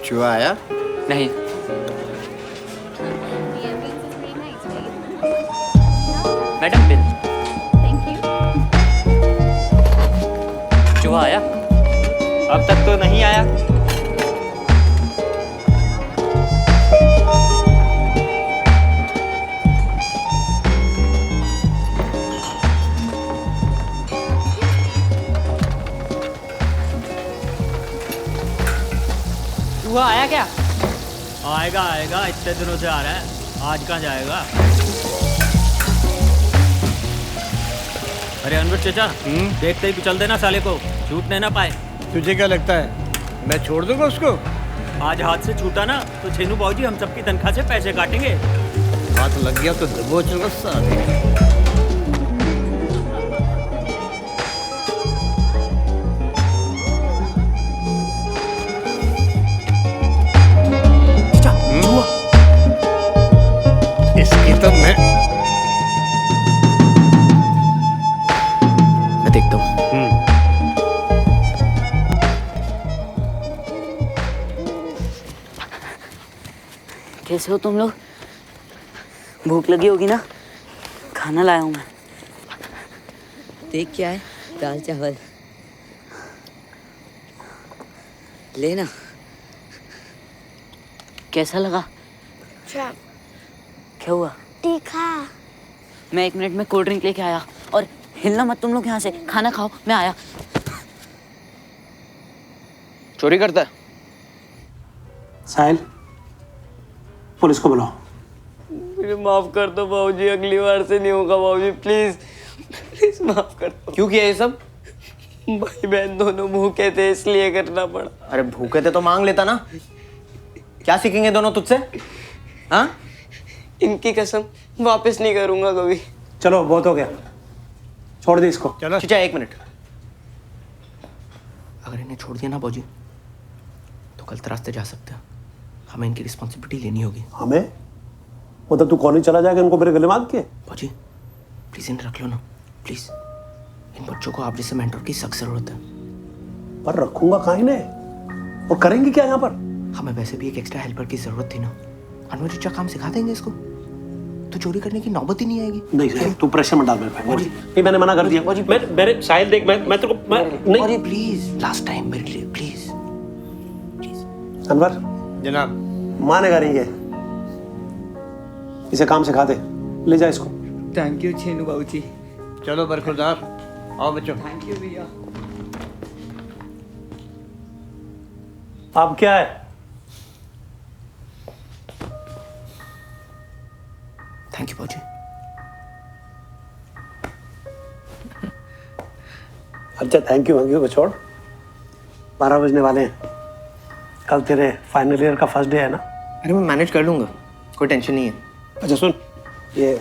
चूहा आया? नहीं। Madam bill. चूहा आया? अब तक तो नहीं आया। चूहा आया क्या? आएगा आएगा, इतने दिनों से आ रहा है, आज कहाँ जाएगा। अरे अनवर चाचा, देखते ही कुचल देना साले को, छूटने ना पाए। तुझे क्या लगता है मैं छोड़ दूंगा उसको? आज हाथ से छूटा ना तो छेनू बाबूजी हम सबकी तनख्वाह से पैसे काटेंगे। हाथ लग गया तो दबोच लो साले। इसकी तो मैं देखता हूँ। कैसे हो तुम लोग? भूख लगी होगी ना? खाना लाया हूँ मैं। देख क्या है, दाल चावल लेना। कैसा लगा? अच्छा। क्या हुआ? तीखा। मैं 1 मिनट में कोल्ड ड्रिंक लेके आया। और हिलना मत तुम लोग यहाँ से, खाना खाओ, मैं आया। चोरी करता है? साहिल, पुलिस को बुलाओ। मुझे माफ कर दो बाबूजी, अगली बार से नहीं होगा बाबूजी, प्लीज प्लीज माफ कर दो। क्यों किया ये सब? भाई बहन दोनों भूखे थे इसलिए करना पड़ा। अरे भूखे थे तो मांग लेता ना। क्या सीखेंगे दोनों तुझसे? हाँ? इनकी कसम वापस नहीं करूंगा कभी। चलो बहुत हो गया, छोड़ दे इसको। चलो चाचा 1 मिनट। अगर इन्हें छोड़ दिया ना बाबूजी तो गलत रास्ते जा सकते हैं। हमें इनकी रिस्पॉन्सिबिलिटी लेनी होगी। हमें? मतलब तू कॉलेज चला जाएगा इनको मेरे गले बांध के? बाबूजी प्लीज इन्हें रख लो ना, प्लीज। इन बच्चों को आप जैसे मेंटर की सख्त जरूरत है। पर रखूंगा कहाँ इन्हें? और करेंगे क्या यहाँ पर? हमें वैसे भी एक एक्स्ट्रा हेल्पर की जरूरत थी ना। अनवर चचा काम सिखा देंगे इसको, तो चोरी करने की नौबत ही नहीं आएगी। नहीं साहिल, तू प्रेशर मत डाल मेरे पे। नहीं, मैंने मना कर दिया। मेरे साहिल देख, मैं तेरे को नहीं। अरे प्लीज लास्ट टाइम मेरे लिए प्लीज प्लीज। अनवर जनाब। मानेगा नहीं ये, इसे काम सिखा दे, ले जा इसको। थैंक यू छेनू बाबूजी। चलो बरखुरदार, आओ बच्चों। थैंक यू भैया। अब क्या है? थैंक यू बाबूजी। अच्छा थैंक यू को छोड़, 12 बजने वाले हैं। कल तेरे फाइनल ईयर का फर्स्ट डे है ना? अरे मैं मैनेज कर लूंगा, कोई टेंशन नहीं है। अच्छा सुन, ये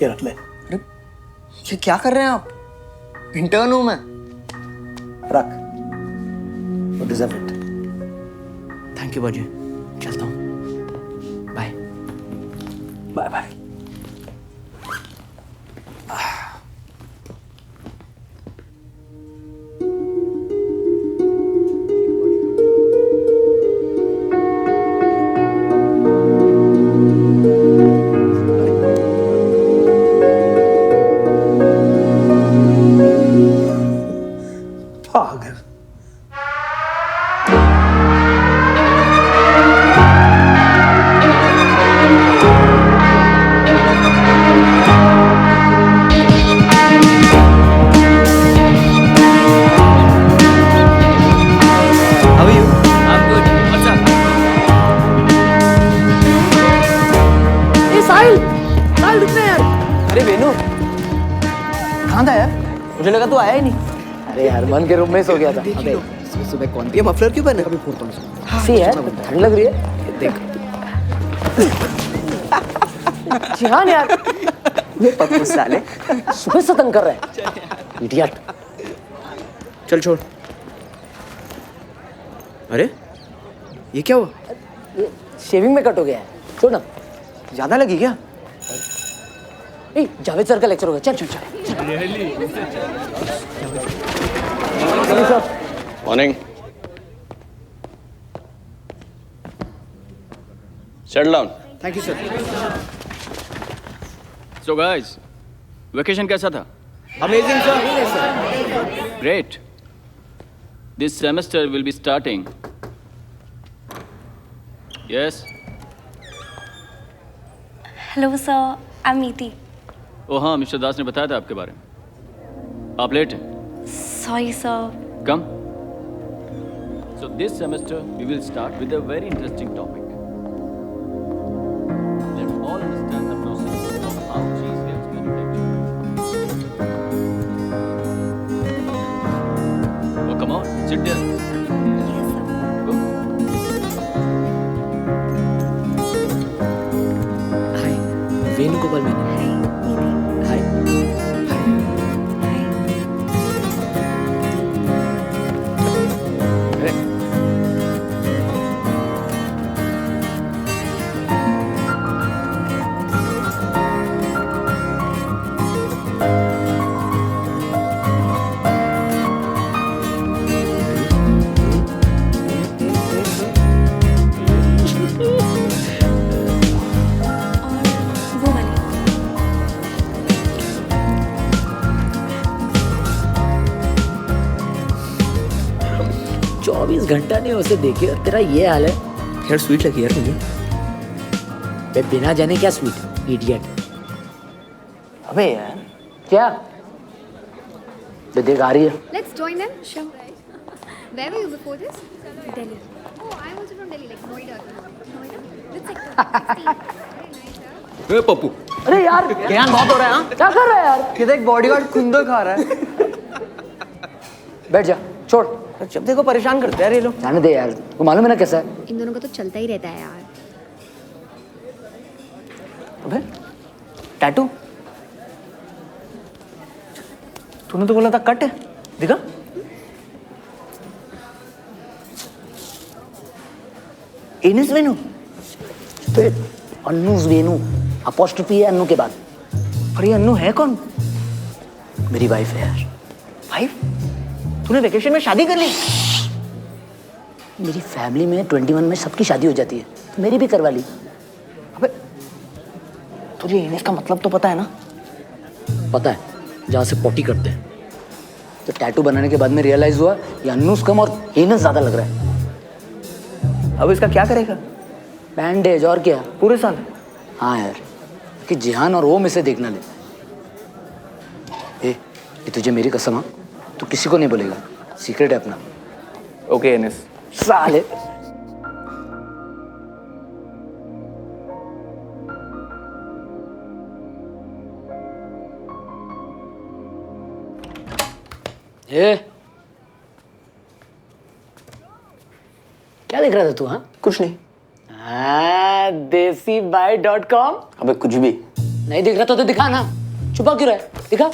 रख ले। अरे ये क्या कर रहे हैं आप? इंटर्न हूं मैं। रख, you deserve it. Thank you बाबूजी, चलता हूँ, बाय बाय बाय। पागल। How are you? I'm good. What's up? साहिल रुक ना यार। अरे वेनू, कहाँ था यार? मुझे लगा तू आया ही नहीं। अरे यार मन के रूम में सो गया था। अबे सुबह कौन? ये मफलर क्यों पहने? कभी फोड़ता हूँ। सी है, ठंड लग रही है। देख। जिहान यार, ये पप्पू साले सुबह से तंग कर रहे हैं। इडियट। चल छोड़। अरे ये क्या हुआ? शेविंग में कट हो गया है, छोड़ ना। ज्यादा लगी क्या? ए, जावेद सर का लेक्चर होगा, चल चल चल। Morning. Settle down. Thank you sir. So guys, vacation कैसा था? Amazing sir. Great. This semester will be starting. Yes? Hello sir, I am नीति। ओ हाँ, मिस्टर दास ने बताया था आपके बारे में। आप लेट हैं। Sorry sir. Come. So this semester we will start with a very interesting topic. Let's all understand the process of how cheese gets manufactured. Oh, come on, sit there. Yes sir. Go. हाय, वेणुगोपाल मैंने। हाय नीति। हाय। हाय। और वो वाली। 24 घंटा नहीं उसे देखे और तेरा ये हाल है। यार स्वीट लगी यार मुझे। बे बिना जाने क्या स्वीट, इडियट। अबे यार क्या? बे देख आ रही है। Let's join them. Sure. Where were you before this? Delhi. Oh, I was from Delhi, like Noida. Noida? Which sector? 16. Very nice, huh? Hey, Pappu. अरे यार ज्ञान बहुत हो रहा है हाँ? क्या कर रहा है यार? किधर एक बॉडीगार्ड खुंदो खा रहा है। बैठ जा, छोड़। जब देखो परेशान करते हैं यार ये लोग। जाने दे यार, वो मालूम है ना कैसा है। इन दोनों का तो चलता ही रहता है यार। अबे टैटू तूने तो बोला था कट है, दिखा। एनिस वेनु। बे अन्नूस वेनु, अपॉस्ट्रोफी है अन्नू के बाद। और ये अन्नू है कौन? मेरी वाइफ है यार। वाइफ? तूने वेकेशन में शादी कर ली? मेरी फैमिली में 21 में सबकी शादी हो जाती है, तो मेरी भी करवा ली। अबे तुझे एनिस का मतलब तो पता है ना? पता है, जहाँ से पॉटी करते हैं। तो टैटू बनाने के बाद में रियलाइज हुआ ये अन्नूस कम और एनस ज्यादा लग रहा है। अब इसका क्या करेगा? बैंडेज और क्या? पूरे साल? हाँ यार, कि जिहान और ओम इसे देखना ले। ये तुझे मेरी कसम, हाँ तू किसी को नहीं बोलेगा, सीक्रेट है अपना। ओके एनिस। साले ए क्या देख रहा था तू? हाँ कुछ नहीं। देसीबाई.com। अबे कुछ भी नहीं दिख रहा तो दिखा ना, छुपा क्यों रहा है? दिखा।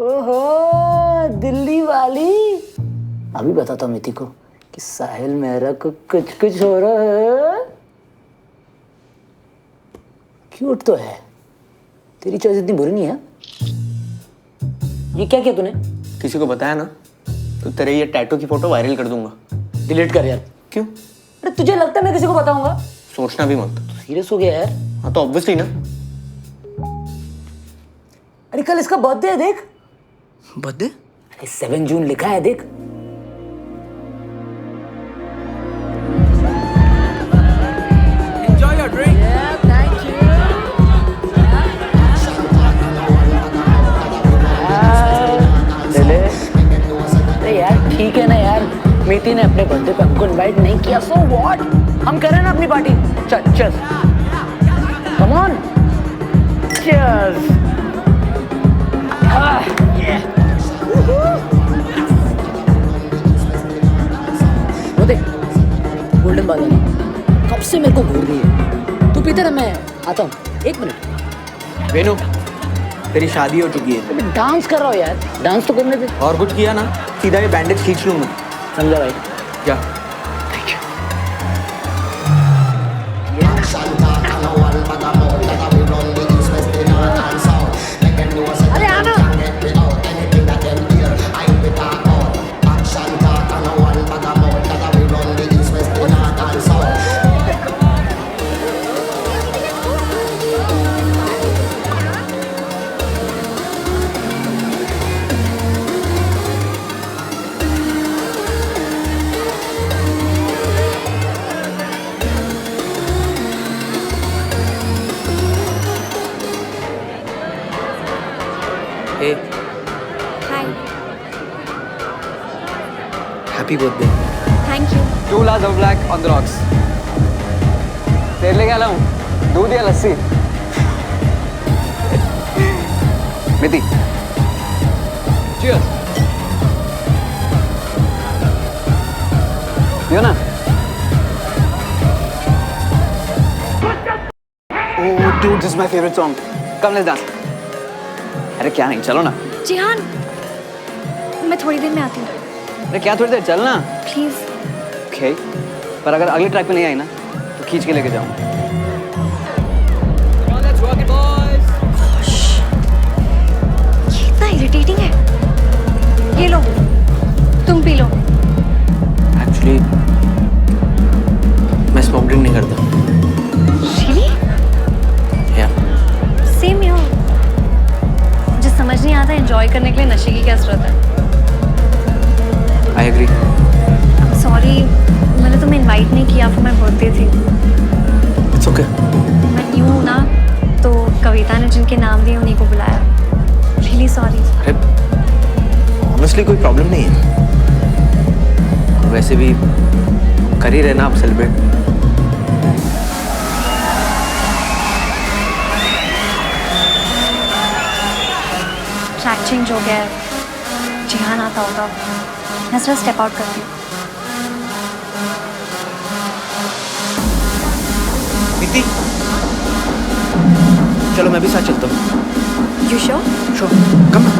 ओहो दिल्ली वाली। अभी बताता हूँ मिति को कि साहिल मेहरा को कुछ कुछ हो रहा है। क्यूट तो है, तेरी चॉइस इतनी बुरी नहीं है। ये क्या किया तूने? किसी को बताया ना तो तेरे ये टैटू की फोटो वायरल कर दूंगा। डिलीट कर यार। क्यों? अरे तुझे लगता है मैं किसी को बताऊंगा? सोचना भी मत। सीरियस हो गया यार। हाँ तो ऑब्वियसली ना। अरे कल इसका बर्थडे है, देख। बर्थडे? अरे 7 जून लिखा है, देख। Enjoy your drink. अरे यार ठीक है ना यार, मीति ने अपने बर्थडे पे हमको इनवाइट नहीं किया, सो व्हाट? हम करें ना अपनी पार्टी। चल चल, कम ऑन, चीयर्स। वो देख गोल्डन बादाम कब से मेरे को घूर रही है। तू पीते रह, मैं आता हूँ, 1 मिनट। वेनु तेरी शादी हो चुकी है। मैं डांस कर रहा हूँ यार, डांस तो करने दे। और कुछ किया ना सीधा ये बैंडेज खींच लूंगा। समझा भाई? जा। अरे आना। Hey, Hi. happy birthday. Thank you. 2 glass of black on the rocks. तेरे लिए क्या लाऊं? दूध या लस्सी? मिति. Cheers. पियो ना. Oh, dude, this is my favorite song. Come, let's dance. अरे क्या नहीं, चलो ना. जिहान, मैं थोड़ी देर में आती हूँ. अरे क्या थोड़ी देर, चल ना. प्लीज. Okay. पर अगर अगले ट्रैक पे नहीं आई ना, तो खींच के लेके जाऊँ. Come on, let's rock it, boys. ये इतना इरिटेटिंग है. ये लो, तुम पी लो. Actually, मैं स्मोक ड्रिंक नहीं करता. Really? Yeah. Same here. मुझे समझ नहीं आता एंजॉय करने के लिए नशे की क्या जरूरत है. I agree. I'm sorry, मैंने तुम्हें इनवाइट नहीं किया, फिर मैं बर्थडे थी. It's okay. मैं न्यू हूँ ना, तो कविता ने जिनके नाम दिए उन्हीं को बुलाया. Really sorry. अरे honestly कोई प्रॉब्लम नहीं है. वैसे भी कर ही रहे ना आप सेलिब्रेट. ट्रैक चेंज हो गया है. जिहान आता होगा. मैं सिर्फ स्टेप आउट करती हूँ. मिति, चलो मैं भी साथ चलता हूँ. You sure? Sure. Come on.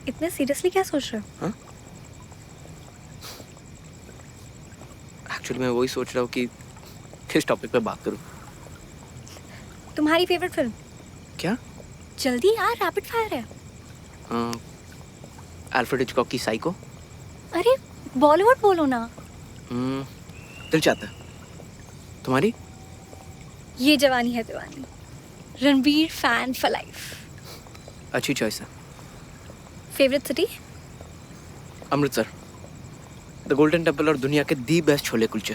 इतने सीरियसली क्या सोच रहे हो? एक्चुअली मैं वही सोच रहा हूँ कि किस टॉपिक पे बात करूँ. तुम्हारी फेवरेट फिल्म? क्या? जल्दी यार, रैपिड फायर है. अल्फ्रेड हिचकॉक की साइको. अरे बॉलीवुड बोलो ना. दिल चाहता है. तुम्हारी? Yeh Jawaani Hai Deewani. Ranbir fan for life. अच्छी चॉइस है. Favourite city? Amritsar. The golden temple और दुनिया के the best chole kulche.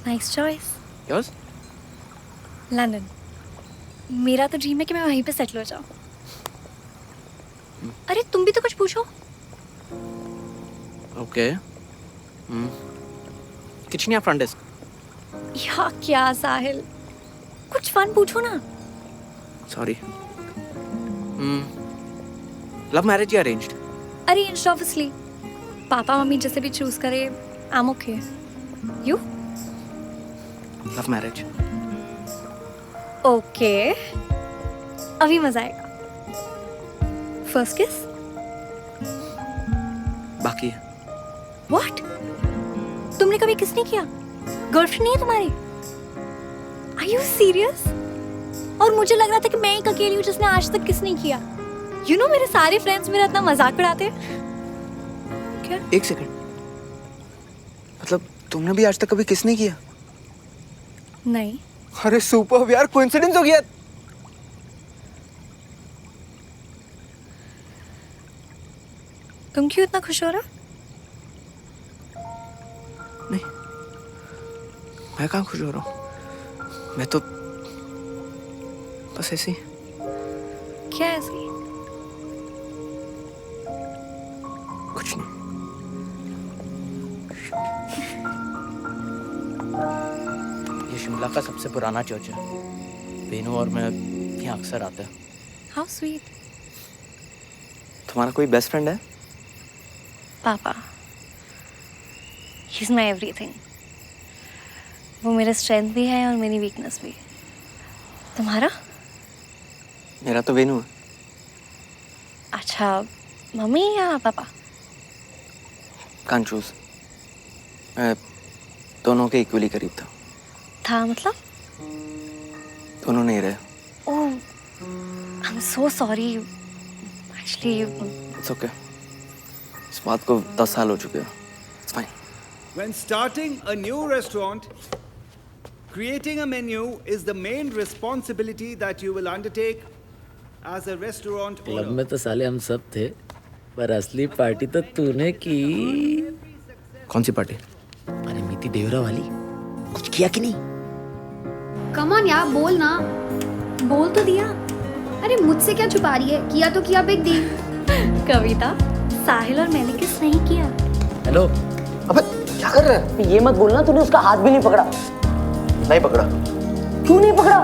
Nice choice. Yours? London. मेरा तो ड्रीम है कि मैं वहीं पे सेटल हो जाऊँ. अरे तुम भी तो कुछ पूछो. ओके. किचन या फ्रंट डेस्क? या क्या साहिल, कुछ फन पूछो ना. सॉरी. लव मैरिज या arranged? Arranged obviously. Papa mummy जैसे भी चूज करे, I am okay. You? Love marriage. Okay, अभी मजा आएगा. फर्स्ट किस? बाकी है. व्हाट? तुमने कभी किस नहीं किया? गर्लफ्रेंड नहीं है तुम्हारी? Are you serious? और मुझे लग रहा था कि मैं एक अकेली हूँ जिसने आज तक किस नहीं किया. यू नो मेरे सारे फ्रेंड्स मेरा इतना मजाक उड़ाते हैं. क्या? एक सेकंड. मतलब तुमने भी आज तक कभी किस नहीं किया? नहीं. अरे सुपर यार, कोइंसिडेंस हो गया. तुम क्यों इतना खुश हो रहा? नहीं, मैं कहाँ खुश हो रहा हूँ. मैं तो बस ऐसे ही. क्या ऐसे? कुछ नहीं. ये शिमला का सबसे पुराना चर्च है. बेनू और मैं यहाँ अक्सर आते हैं. How sweet. तुम्हारा कोई बेस्ट फ्रेंड है? पापा. He is my everything. वो मेरा स्ट्रेंथ भी है और मेरी वीकनेस भी. तुम्हारा? मेरा तो वेनू है. अच्छा, मम्मी या पापा? Can't choose. मैं दोनों के इक्वली करीब था. मतलब? दोनों नहीं रहे. Oh, I am so sorry. Actually it's okay. इस बात को 10 साल हो चुके हैं. It's fine. When starting a new restaurant, creating a menu is the main responsibility that you will undertake as a restaurant club owner. में तो साले हम सब थे. पर असली पार्टी तो तूने की। कौन सी पार्टी? अरे मिति देवरा वाली। कुछ किया कि नहीं? कम ऑन यार, बोल ना। बोल तो दिया। अरे मुझसे क्या छुपा रही है? किया तो किया, बिग डील। कविता, साहिल और मैंने किस नहीं किया। हेलो। अबे क्या कर रहा है? ये मत बोलना तूने उसका हाथ भी नहीं पकड़ा। नहीं पकड़ा। क्यों नहीं पकड़ा?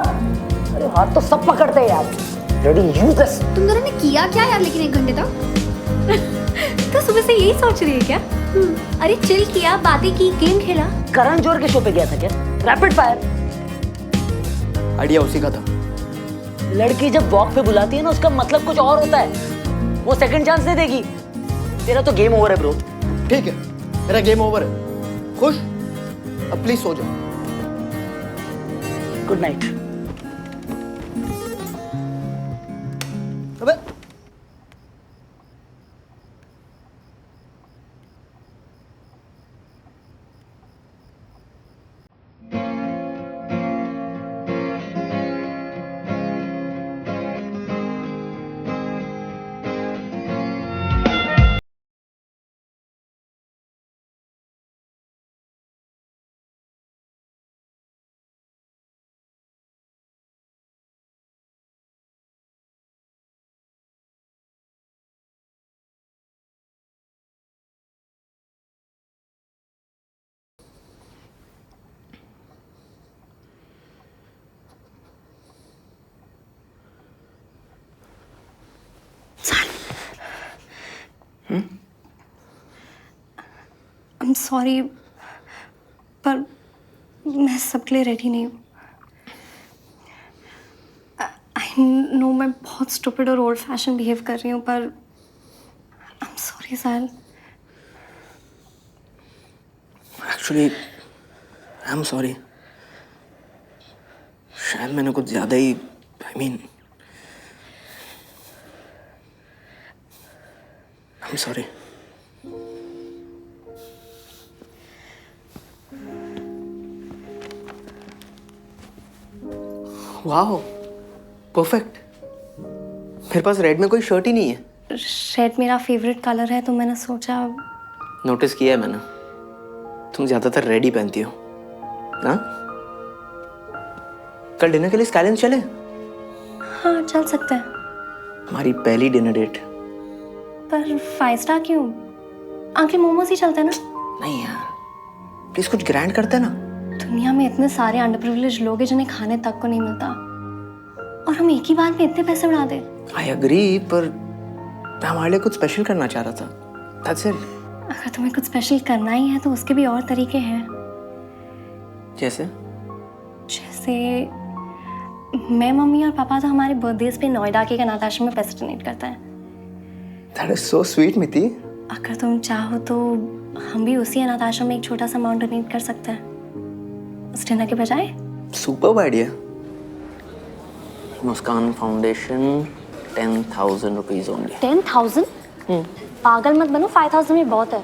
अरे हाथ तो सब पकड़ते हैं यार। Ready useless. तुम दोनों ने किया क्या यार लेकिन 1 घंटे तक? तो सुबह से यही सोच रही है क्या? अरे चिल किया, बातें की, गेम खेला। करण जोहर के शो पे गया था क्या? Rapid fire. आइडिया उसी का था। लड़की जब वॉक पे बुलाती है ना, उसका मतलब कुछ और होता है। वो सेकंड चांस नहीं देगी। तेरा तो गेम ओवर है ब्रो। ठीक है, मेरा गेम ओवर है। खुश? अब प्लीज सो जाओ। Good night. अबे I'm sorry, पर मैं सबके लिए रेडी नहीं हूँ। आई नो मैं बहुत स्टूपिड और ओल्ड फैशन बिहेव कर रही हूँ, पर I am sorry Sahil. Actually I am sorry. शायद मैंने कुछ ज्यादा ही I mean I am sorry. वाह, परफेक्ट। मेरे पास रेड में कोई शर्ट ही नहीं है। रेड मेरा फेवरेट कलर है, तो मैंने सोचा। नोटिस किया है मैंने, तुम ज्यादातर रेड ही पहनती हो ना? कल डिनर के लिए स्काईलाइन चले? हाँ चल सकते हैं, हमारी पहली डिनर डेट। पर 5 स्टार क्यों? अंकल मोमोज ही चलते हैं ना? नहीं यार, प्लीज कुछ ग्रैंड करते हैं ना। दुनिया में इतने सारे अंडरप्रिविलेज्ड लोग हैं जिन्हें खाने तक को नहीं मिलता, और हम एक ही बार में इतने पैसे उड़ा दे। आई एग्री, पर मैं हमारे लिए कुछ स्पेशल करना चाह रहा था। That's it. अगर तुम्हें कुछ स्पेशल करना ही है तो उसके भी और तरीके हैं। जैसे? जैसे मैं, मम्मी और पापा तो हमारे बर्थडेज पे नोएडा के एक अनाथ आश्रम में पैसे डोनेट करते हैं। दैट इज सो स्वीट मिति। अगर तुम चाहो तो हम भी उसी अनाथ आश्रम में एक छोटा सा अमाउंट डोनेट कर सकते हैं उस डिनर के बजाय। Superb idea. Muskan foundation 10,000 rupees only. 10,000? पागल मत बनो, 5,000 में बहुत है।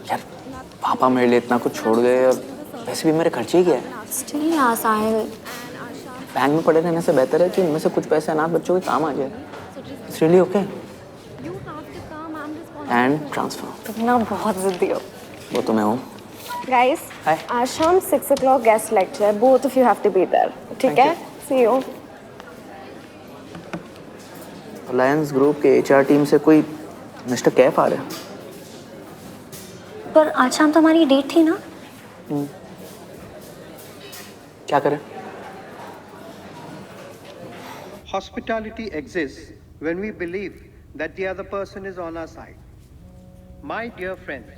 यार पापा मेरे लिए इतना कुछ छोड़ गए और वैसे भी मेरे खर्चे ही क्या है। स्टिल यार साहिल, बैंक में पड़े रहने से बेहतर है कि इनमें से कुछ पैसे अनाथ बच्चों के काम आ जाए। It's really okay. And transfer. तुम ना बहुत जिद्दी हो। वो तो मैं हूँ। Guys, Hi. आज शाम 6 o'clock guest lecture. Both of you have to be there. ठीक है? See you. अलायंस ग्रुप के HR टीम से कोई मिस्टर कैफ आ रहा है। पर आज शाम तो हमारी डेट थी ना? क्या करें? Hospitality exists when we believe that the other person is on our side. My dear friends,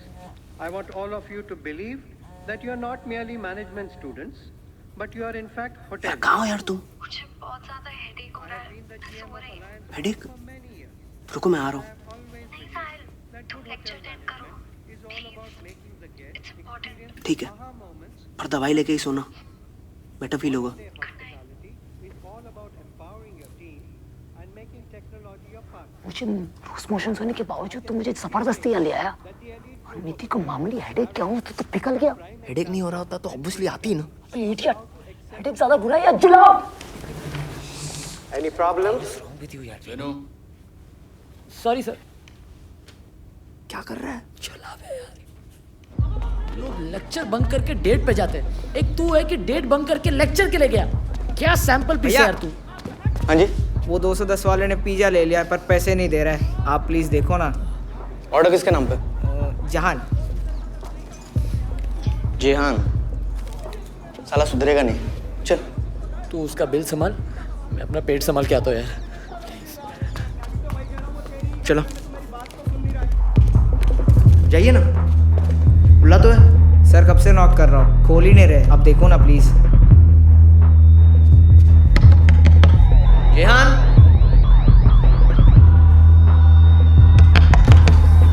I want all of you to believe that you are not merely management students, but you are in fact hotel. कहाँ हो यार तुम? मुझे बहुत ज़्यादा headache हो रहा है। हेडेक? रुको मैं आ रहा हूँ। नहीं साहिल, तुम लेक्चर अटेंड करो प्लीज, इट्स इम्पोर्टेंट। ठीक है, पर दवाई लेके ही सोना, बेटर फील होगा। मुझे लूज मोशंस होने के बावजूद तो मुझे जबरदस्ती यहाँ ले आया, और मिति को मामूली हेडेक क्या हुआ तो पिघल गया। हेडेक नहीं हो रहा होता तो ऑब्वियसली आती है ना। इडियट, हेडेक ज्यादा बुरा है या जुलाब? Any problems? विद यू यार। Sorry sir. क्या कर रहा है? चला बे यार, लोग लेक्चर बंक करके डेट पे जाते हैं, एक तू है कि डेट बंक करके लेक्चर के लिए गया। क्या सैंपल पीस है यार तू। हाँ जी, वो 210 वाले ने पिज्जा ले लिया पर पैसे नहीं दे रहा है, आप प्लीज देखो ना। ऑर्डर किसके नाम पे? जहान। जेहान साला सुधरेगा नहीं। चल तू उसका बिल संभाल, मैं अपना पेट संभाल के आता हूँ यार। चलो जाइए ना, बुला तो है। सर कब से नॉक कर रहा हूँ, खोल ही नहीं रहे, अब देखो ना प्लीज। जेहान,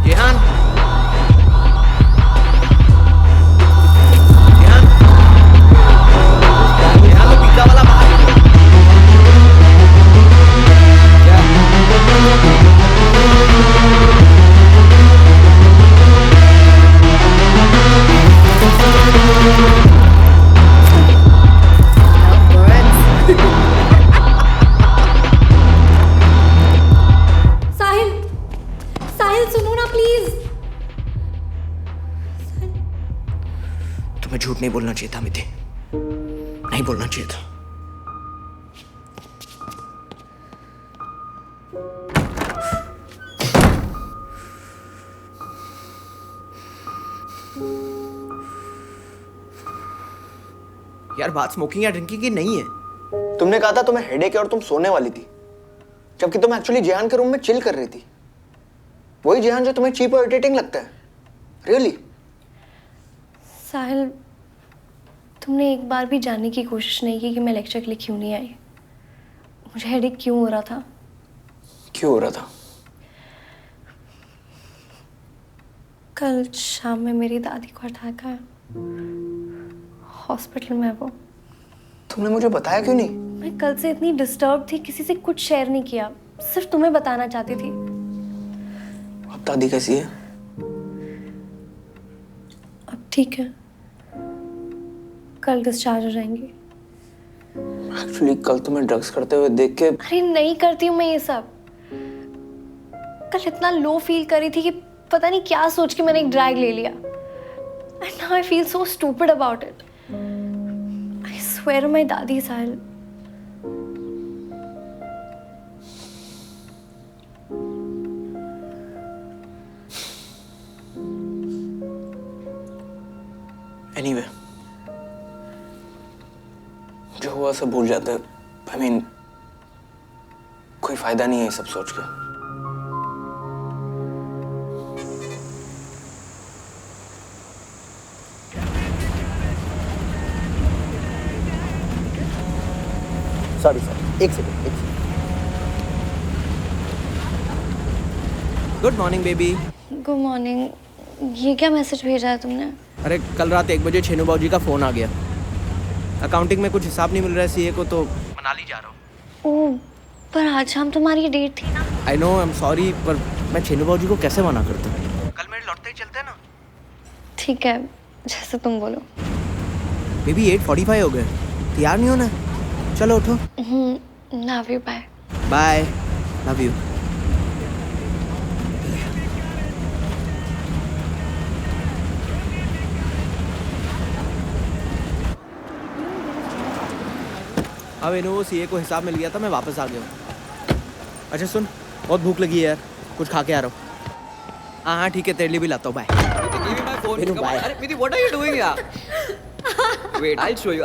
जेहान, जेहान, जेहान वो पिज्जा वाला बाहर साहिल, साहिल सुनो ना प्लीज। तुम्हें झूठ नहीं बोलना चाहिए था मिति, नहीं बोलना चाहिए था। यार बात स्मोकिंग या ड्रिंकिंग की नहीं है। तुमने कहा था तुम्हें हेडेक है और तुम सोने वाली थी, जबकि तुम एक्चुअली जेहान के रूम में चिल कर रही थी। वही जेहान जो तुम्हें चीप और इरिटेटिंग लगता है। रियली? साहिल, तुमने एक बार भी जानने की कोशिश नहीं की कि मैं लेक्चर के लिए क्यों नहीं आई, मुझे हेडेक क्यों हो रहा था। क्यों हो रहा था? कल शाम में मेरी दादी को अटैक आया, हॉस्पिटल में वो। तुमने मुझे बताया क्यों नहीं? मैं कल से इतनी डिस्टर्ब थी, किसी से कुछ शेयर नहीं किया, सिर्फ तुम्हें बताना चाहती थी। अब दादी कैसी है? अब ठीक है, कल डिस्चार्ज हो जाएंगी। एक्चुअली कल तुम्हें ड्रग्स करते हुए देख के। अरे नहीं करती हूँ मैं ये सब। कल इतना लो फील कर रही थी कि पता नहीं क्या सोच के मैंने एक ड्रैग ले लिया। And now I feel so stupid about it. I swear on my दादी साहिल। Anyway, जो हुआ सब भूल जाते हैं। I mean, कोई फायदा नहीं है ये सब सोच के। सॉरी सर, एक second. Good morning baby. Good morning. ये क्या मैसेज भेजा है तुमने? अरे कल रात 1 बजे छेनू बाबूजी का फोन आ गया। अकाउंटिंग में कुछ हिसाब नहीं मिल रहा है सीए को, तो मनाली जा रहा हूँ। ओह, पर आज शाम तुम्हारी डेट थी ना। I know, I am sorry, पर मैं छेनू बाबूजी को कैसे मना करता हूँ? कल मेरे लौटते ही चलते हैं ना। ठीक है, जैसे तुम बोलो। बेबी 8:45 हो गए, तैयार नहीं होना? चलो उठो। Love you, bye. Bye, love you. अब इन्हों सीए को हिसाब मिल गया था, मैं वापस आ गया हूँ। अच्छा सुन, बहुत भूख लगी है यार, कुछ खा के आ रहा हूँ। हाँ ठीक है, तेरे लिए भी लाता हूँ। बाय। बाय। अरे मिति, what are you doing यार? Wait, I'll show you.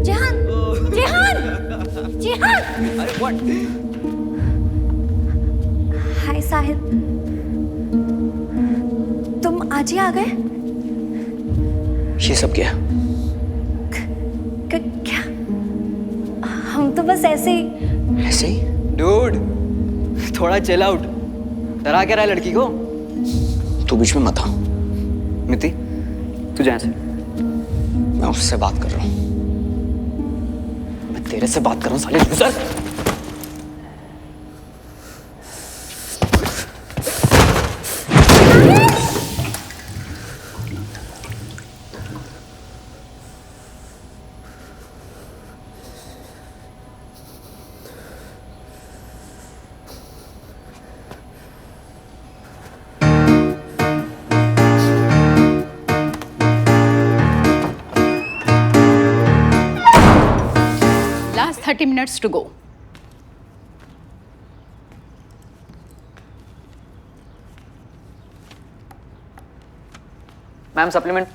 Jehan, Jehan, Jehan. अरे what? हाय साहिल, तुम आज ही आ गए? ये सब क्या? क्या? हम तो बस ऐसे ही। ऐसे ही? Dude, थोड़ा chill out. डरा क्या रहा है लड़की को? तू बीच में मत आ। मिति, तू जा से। मैं उससे बात कर रहा हूँ। मैं तेरे से बात कर रहा हूँ साले loser. 30 minutes to go. Ma'am supplement.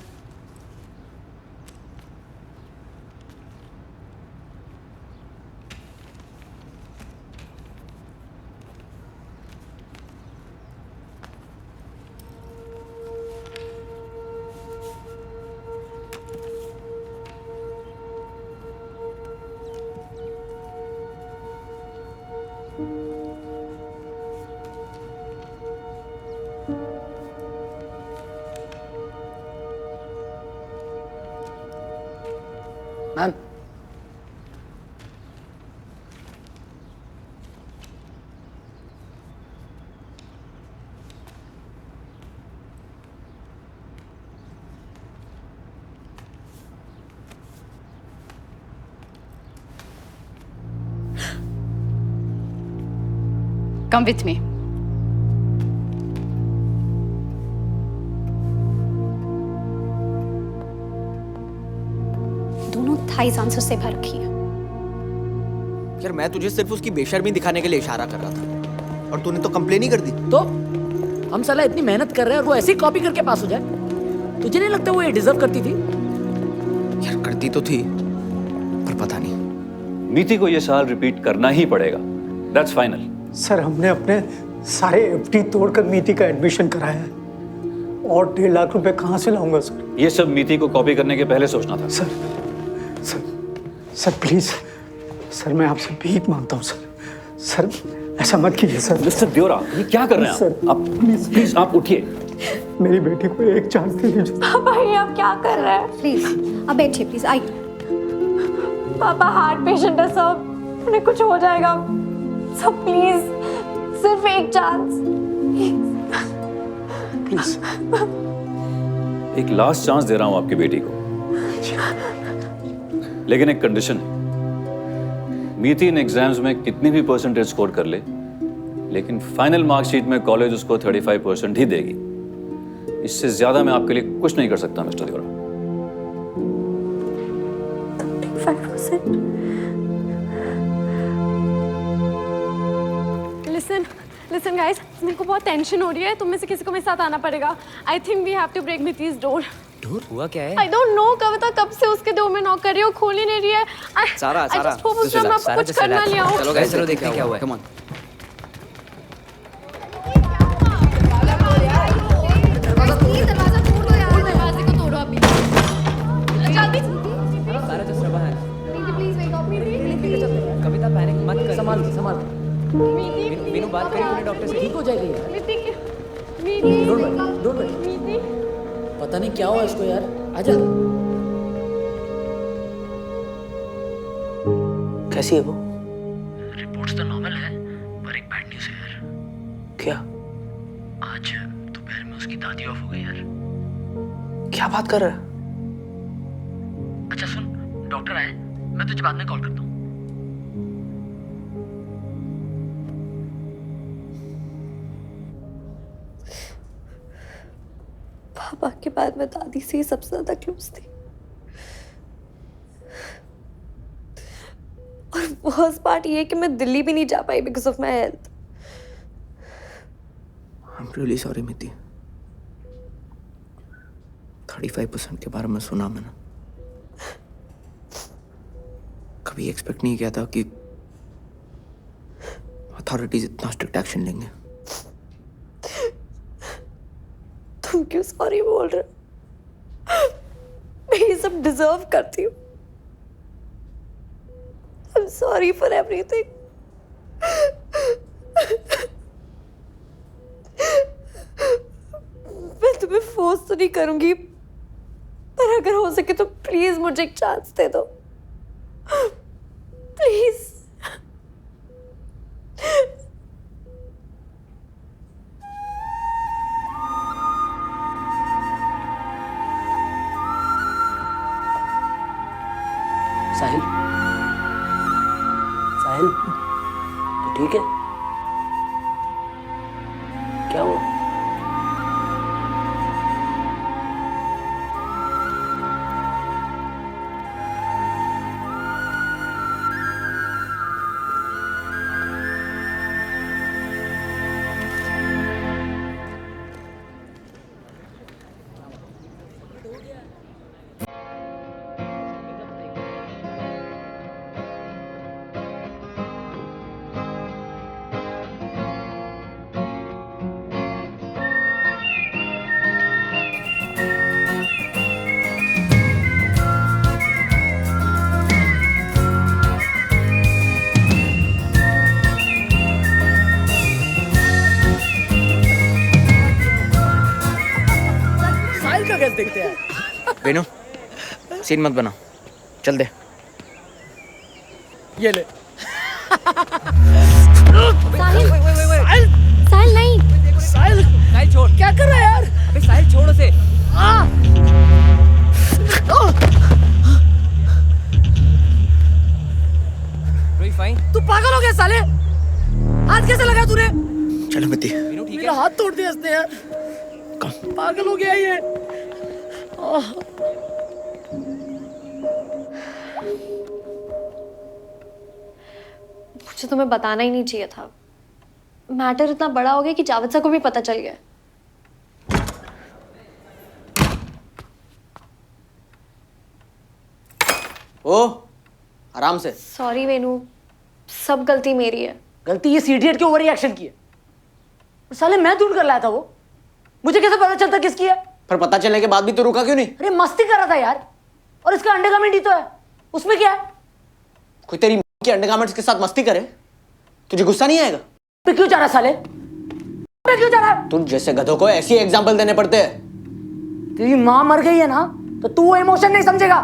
Ma'am. Come with me. दोनों थाइज आंसर से भर रखी है. यार मैं तुझे सिर्फ उसकी बेशर्मी दिखाने के लिए इशारा कर रहा था और तूने तो कंप्लेन ही कर दी. तो हम साला इतनी मेहनत कर रहे हैं और वो ऐसे ही कॉपी करके पास हो जाए. तुझे नहीं लगता वो ये डिजर्व करती थी? यार करती तो थी पर पता नहीं. मीति को ये साल रिपीट करना ही पड़ेगा. That's final. सर हमने अपने सारे एफडी तोड़कर मीति का एडमिशन कराया है और 1.5 लाख रुपए कहाँ से लाऊंगा सर? ये सब मीति को कॉपी करने के पहले सोचना था. सर प्लीज सर मैं आपसे भीख मांगता हूँ सर ऐसा मत कीजिए सर. मिस्टर देओरा ये क्या कर रहे हैं सर, आप? प्लीज आप उठिए. मेरी बेटी को एक चांस दे दीजिए. पापा ये आप क्या कर रहे हैं? प्लीज अब बैठिए प्लीज. आई पापा हार्ट पेशेंट है सब, उन्हें कुछ हो जाएगा. सब प्लीज सिर्फ एक चांस. प्लीज एक लास्ट चांस दे रहा हूं आपकी बेटी को, लेकिन एक कंडीशन है. मीति इन एग्जाम्स में कितनी भी परसेंटेज स्कोर कर ले, लेकिन फाइनल मार्कशीट में कॉलेज उसको 35% ही देगी. इससे ज्यादा मैं आपके लिए कुछ नहीं कर सकता मिस्टर देओरा. 35%. Listen guys, मेरे को बहुत टेंशन हो रही है. तुम में से किसी को मेरे साथ आना पड़ेगा. I think we have to break Miti's door. Door हुआ क्या है? I don't know. कविता कब से उसके डोर में नॉक कर रही हो, खोल ही नहीं रही है. सारा I just hope उसने आपको कुछ करना लिया हो. चलो गाइस चलो देखते हैं क्या हुआ है. Come on. दरवाजा खोल दो यार. दरवाजे को तोड़ो अभी. जल्दी. सारा जस्ट रहा है. Please wake up. Kavita panic मत कर. संभाल. मीति मीनू बात करी तूने डॉक्टर से? ठीक हो जाएगी यार. मीति डोंट वरी. मीति पता नहीं क्या हुआ इसको यार. आजा. कैसी है वो? रिपोर्ट्स तो नॉर्मल है पर एक बैड न्यूज़ है यार. क्या? आज दोपहर में उसकी दादी ऑफ हो गई यार. क्या बात कर रहा है? अच्छा सुन, डॉक्टर आए, मैं तुझे बाद में कॉल करता हूँ. पापा के बाद मैं दादी से ही सबसे ज्यादा क्लोज थी और वर्स्ट पार्ट ये है कि मैं दिल्ली भी नहीं जा पाई because of my health. I am really sorry Miti. 35% के बारे में सुना मैंने. कभी एक्सपेक्ट नहीं किया था कि अथॉरिटीज इतना स्ट्रिक्ट एक्शन लेंगे. तुम क्यों सॉरी बोल रहे हो? मैं ये सब डिजर्व करती हूँ. I'm sorry for everything. मैं तुम्हें फोर्स तो नहीं करूंगी पर अगर हो सके तो प्लीज मुझे एक चांस दे दो. प्लीज. साहिल तो ठीक है? क्या हुआ? कैसे देखते हैं। वेनु सीन मत बना, चल दे। ये ले। साहिल नहीं। साहिल छोड़। क्या कर रहा है यार? अबे साहिल छोड़ उसे। फाइन। तू पागल हो गया साले? हाथ कैसे लगा तूने? चलो मिति। मेरा हाथ तोड़ दिया इसने यार। पागल हो गया ये। मुझे तुम्हें बताना ही नहीं चाहिए था। मैटर इतना बड़ा हो गया कि जावेद सर को भी पता चल गया। ओ आराम से। सॉरी वेनू, सब गलती मेरी है। गलती इस इडियट के ओवर रिएक्शन की है। साले मैं ढूंढ कर लाया था वो, मुझे कैसे पता चलता किसकी है? पर पता चलने के बाद भी तो रुका क्यों नहीं? अरे मस्ती कर रहा था यार, और इसका अंडरगारमेंट ही तो है, उसमें क्या है? कोई तेरी के अंडरगारमेंट्स के साथ मस्ती करे, तुझे गुस्सा नहीं आएगा? पे क्यों जा रहा साले? पे क्यों जा रहा? तुम जैसे गधों को ऐसी एग्जाम्पल देने पड़ते हैं। तेरी माँ मर गई है ना, तो तू वो इमोशन नहीं समझेगा।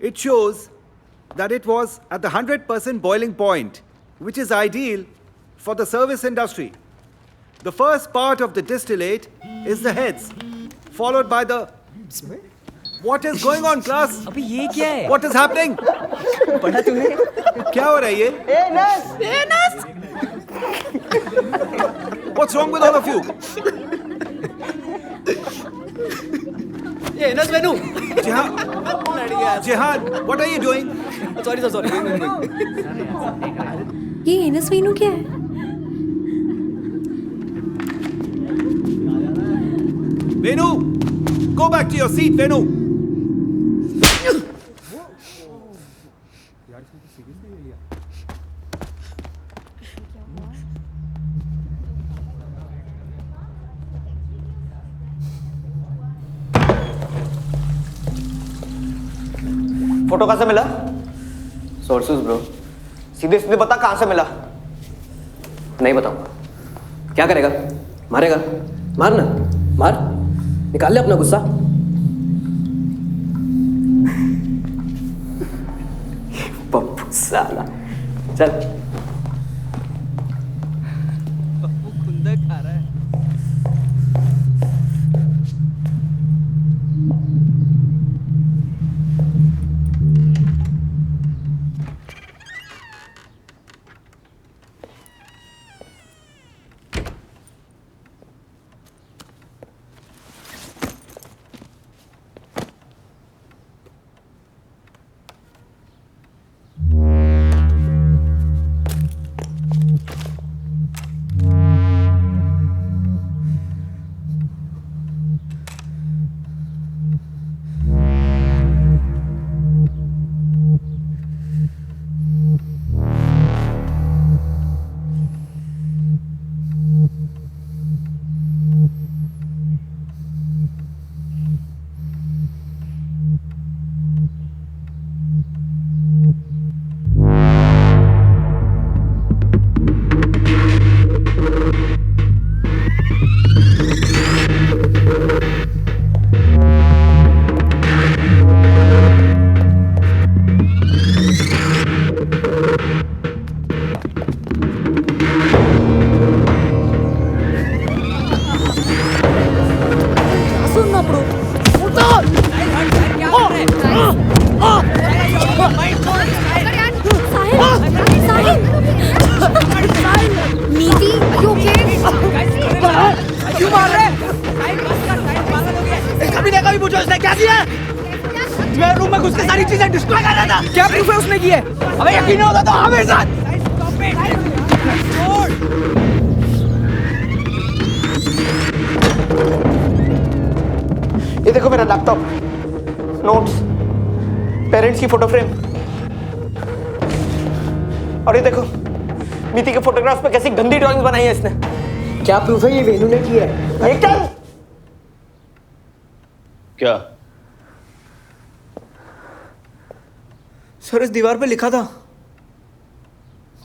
It shows that it was at the 100% boiling point, which is ideal for the service industry. The first part of the distillate is the heads, followed by the... What is going on, class? अबे ये क्या है? What is happening? पढ़ा तूने? क्या हो रहा है ये? नस! What's wrong with all of you? ये नस Venu. Jehan, what are you doing? Sorry. ये एनस वेनु क्या है? Venu, go back to your seat, Venu. Photo कहाँ से मिला? Sources bro. सीधे सीधे बता कहाँ से मिला? नहीं बताऊंगा। क्या करेगा? मारेगा? मार ना, मार। निकाल ले अपना गुस्सा। पप्पू साला। चल। खुंदा खा रहा है। क्या प्रूफ है उसने की है? अबे यकीन नहीं होता तो आ मेरे साथ। ये देखो मेरा लैपटॉप, नोट्स, पेरेंट्स की फोटो फ्रेम, और ये देखो मीति के फोटोग्राफ्स पे कैसी गंदी ड्राइंग्स बनाई है इसने। क्या प्रूफ है ये वेनु ने की है? एकदम। क्या सर इस दीवार पे लिखा था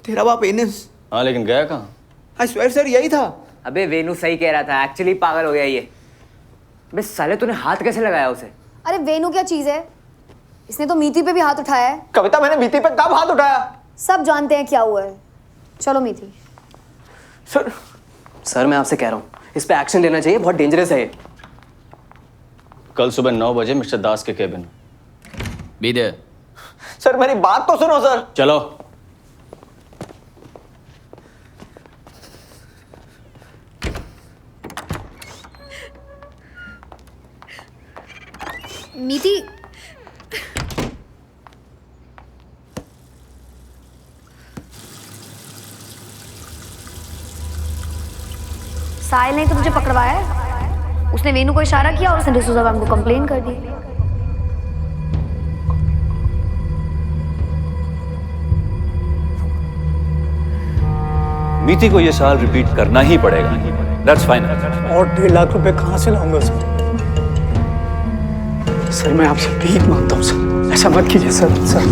तेरा बाप एनएस। हाँ लेकिन गया कहाँ? आई स्वेयर सर यही था। अबे वेनू सही कह रहा था, एक्चुअली पागल हो गया ये। बे साले तूने हाथ कैसे लगाया उसे? अरे वेनू क्या चीज है, इसने तो मीति पे भी हाथ उठाया है। कविता मैंने मीति पे कब हाथ उठाया? सब जानते हैं क्या हुआ है। चलो मीति। सर मैं आपसे कह रहा हूँ इस पे एक्शन लेना चाहिए, बहुत डेंजरस है ये। कल सुबह 9 बजे मिस्टर दास के केबिन बी देयर। सर मेरी बात तो सुनो सर। चलो। मीति साहिल ने तो तुझे पकड़वाया है। उसने वेनू को इशारा किया और उसने डिसूजा मैम को कंप्लेन कर दी। मीति को ये साल रिपीट करना ही पड़ेगा। That's fine. और 1.5 लाख रुपए कहाँ से लाऊंगा सर? सर मैं आपसे भीख मांगता हूँ सर, ऐसा मत कीजिए सर। सर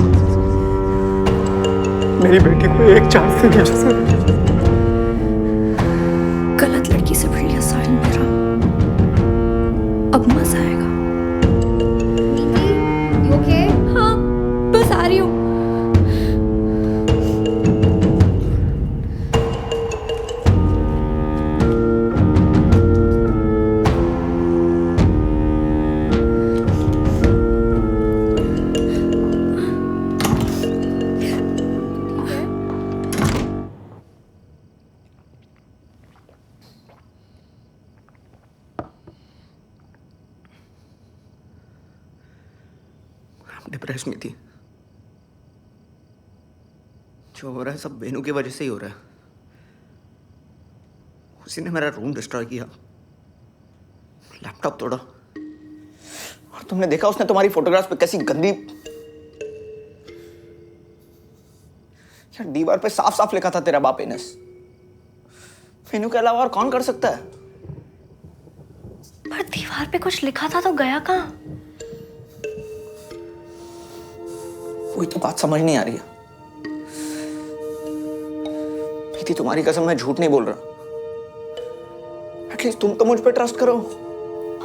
मेरी बेटी को एक चांस दे दीजिए सर। गलत लड़की से भिड़ लिया साहिल मेरा, अब मजा आएगा। मीति ओके? हाँ बस आ रही हूँ। डिप्रेस में थी। जो हो रहा है सब वेनू की वजह से ही हो रहा है। उसी ने मेरा रूम डिस्ट्रॉय किया, लैपटॉप तोड़ा, और तुमने देखा उसने तुम्हारी फोटोग्राफ्स पे कैसी गंदी यार दीवार पे साफ साफ लिखा था तेरा बाप एनएस। वेनू के अलावा और कौन कर सकता है? पर दीवार पे कुछ लिखा था तो गया कहाँ? वही तो बात समझ नहीं आ रही है। प्रीति तुम्हारी कसम मैं झूठ नहीं बोल रहा। एटलीस्ट तुम तो मुझ पे ट्रस्ट करो।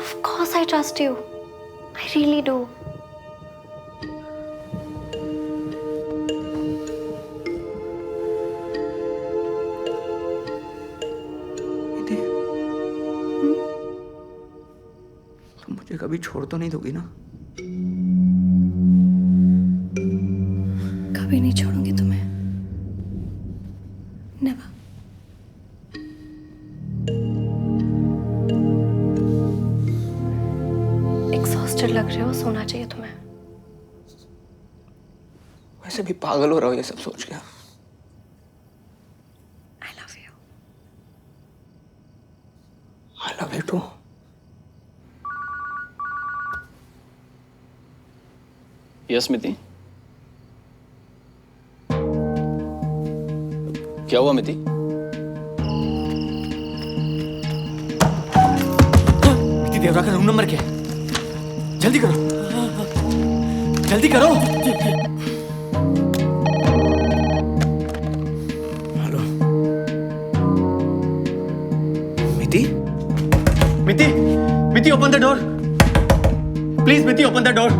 Of course I trust you. I really do. तुम मुझे कभी छोड़ तो नहीं दोगी ना? कभी नहीं छोड़ूंगी तुम्हें। नेवर। एक्सॉस्टेड लग रहे हो, सोना चाहिए तुम्हें। वैसे भी पागल हो रहा हो ये सब सोच के। I love you. I love you too. Yes मिति। क्या हुआ मिति? मिति देवरा का रूम नंबर क्या है? जल्दी करो, जल्दी करो। हेलो मिति? मिति, मिति ओपन द डोर प्लीज। मिति open the door.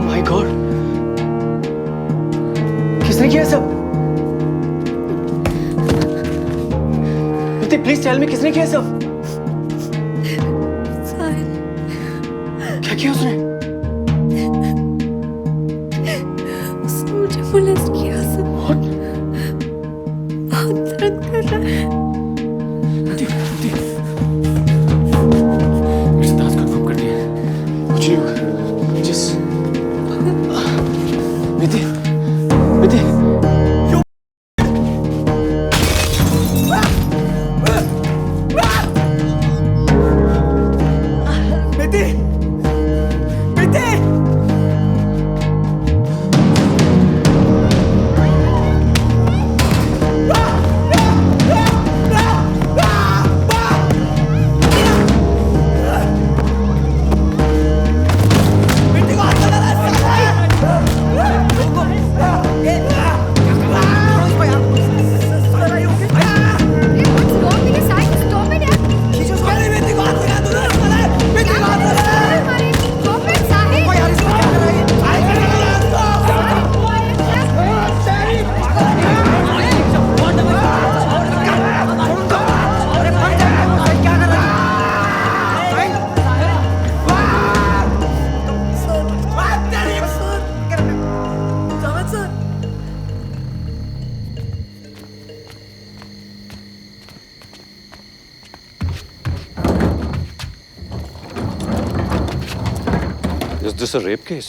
My God, किसने किया सब? मिति प्लीज टेल मी, किसने किया सब? साहिल। क्या किया उसने? उसने मुझे मोलेस्ट किया सब। बहुत दर्द कर रहा है। मिस्टर दास कंफर्म कर दिया। कुछ नहीं हुआ, जिस मिति, मिति मिति दिस अ रेप केस?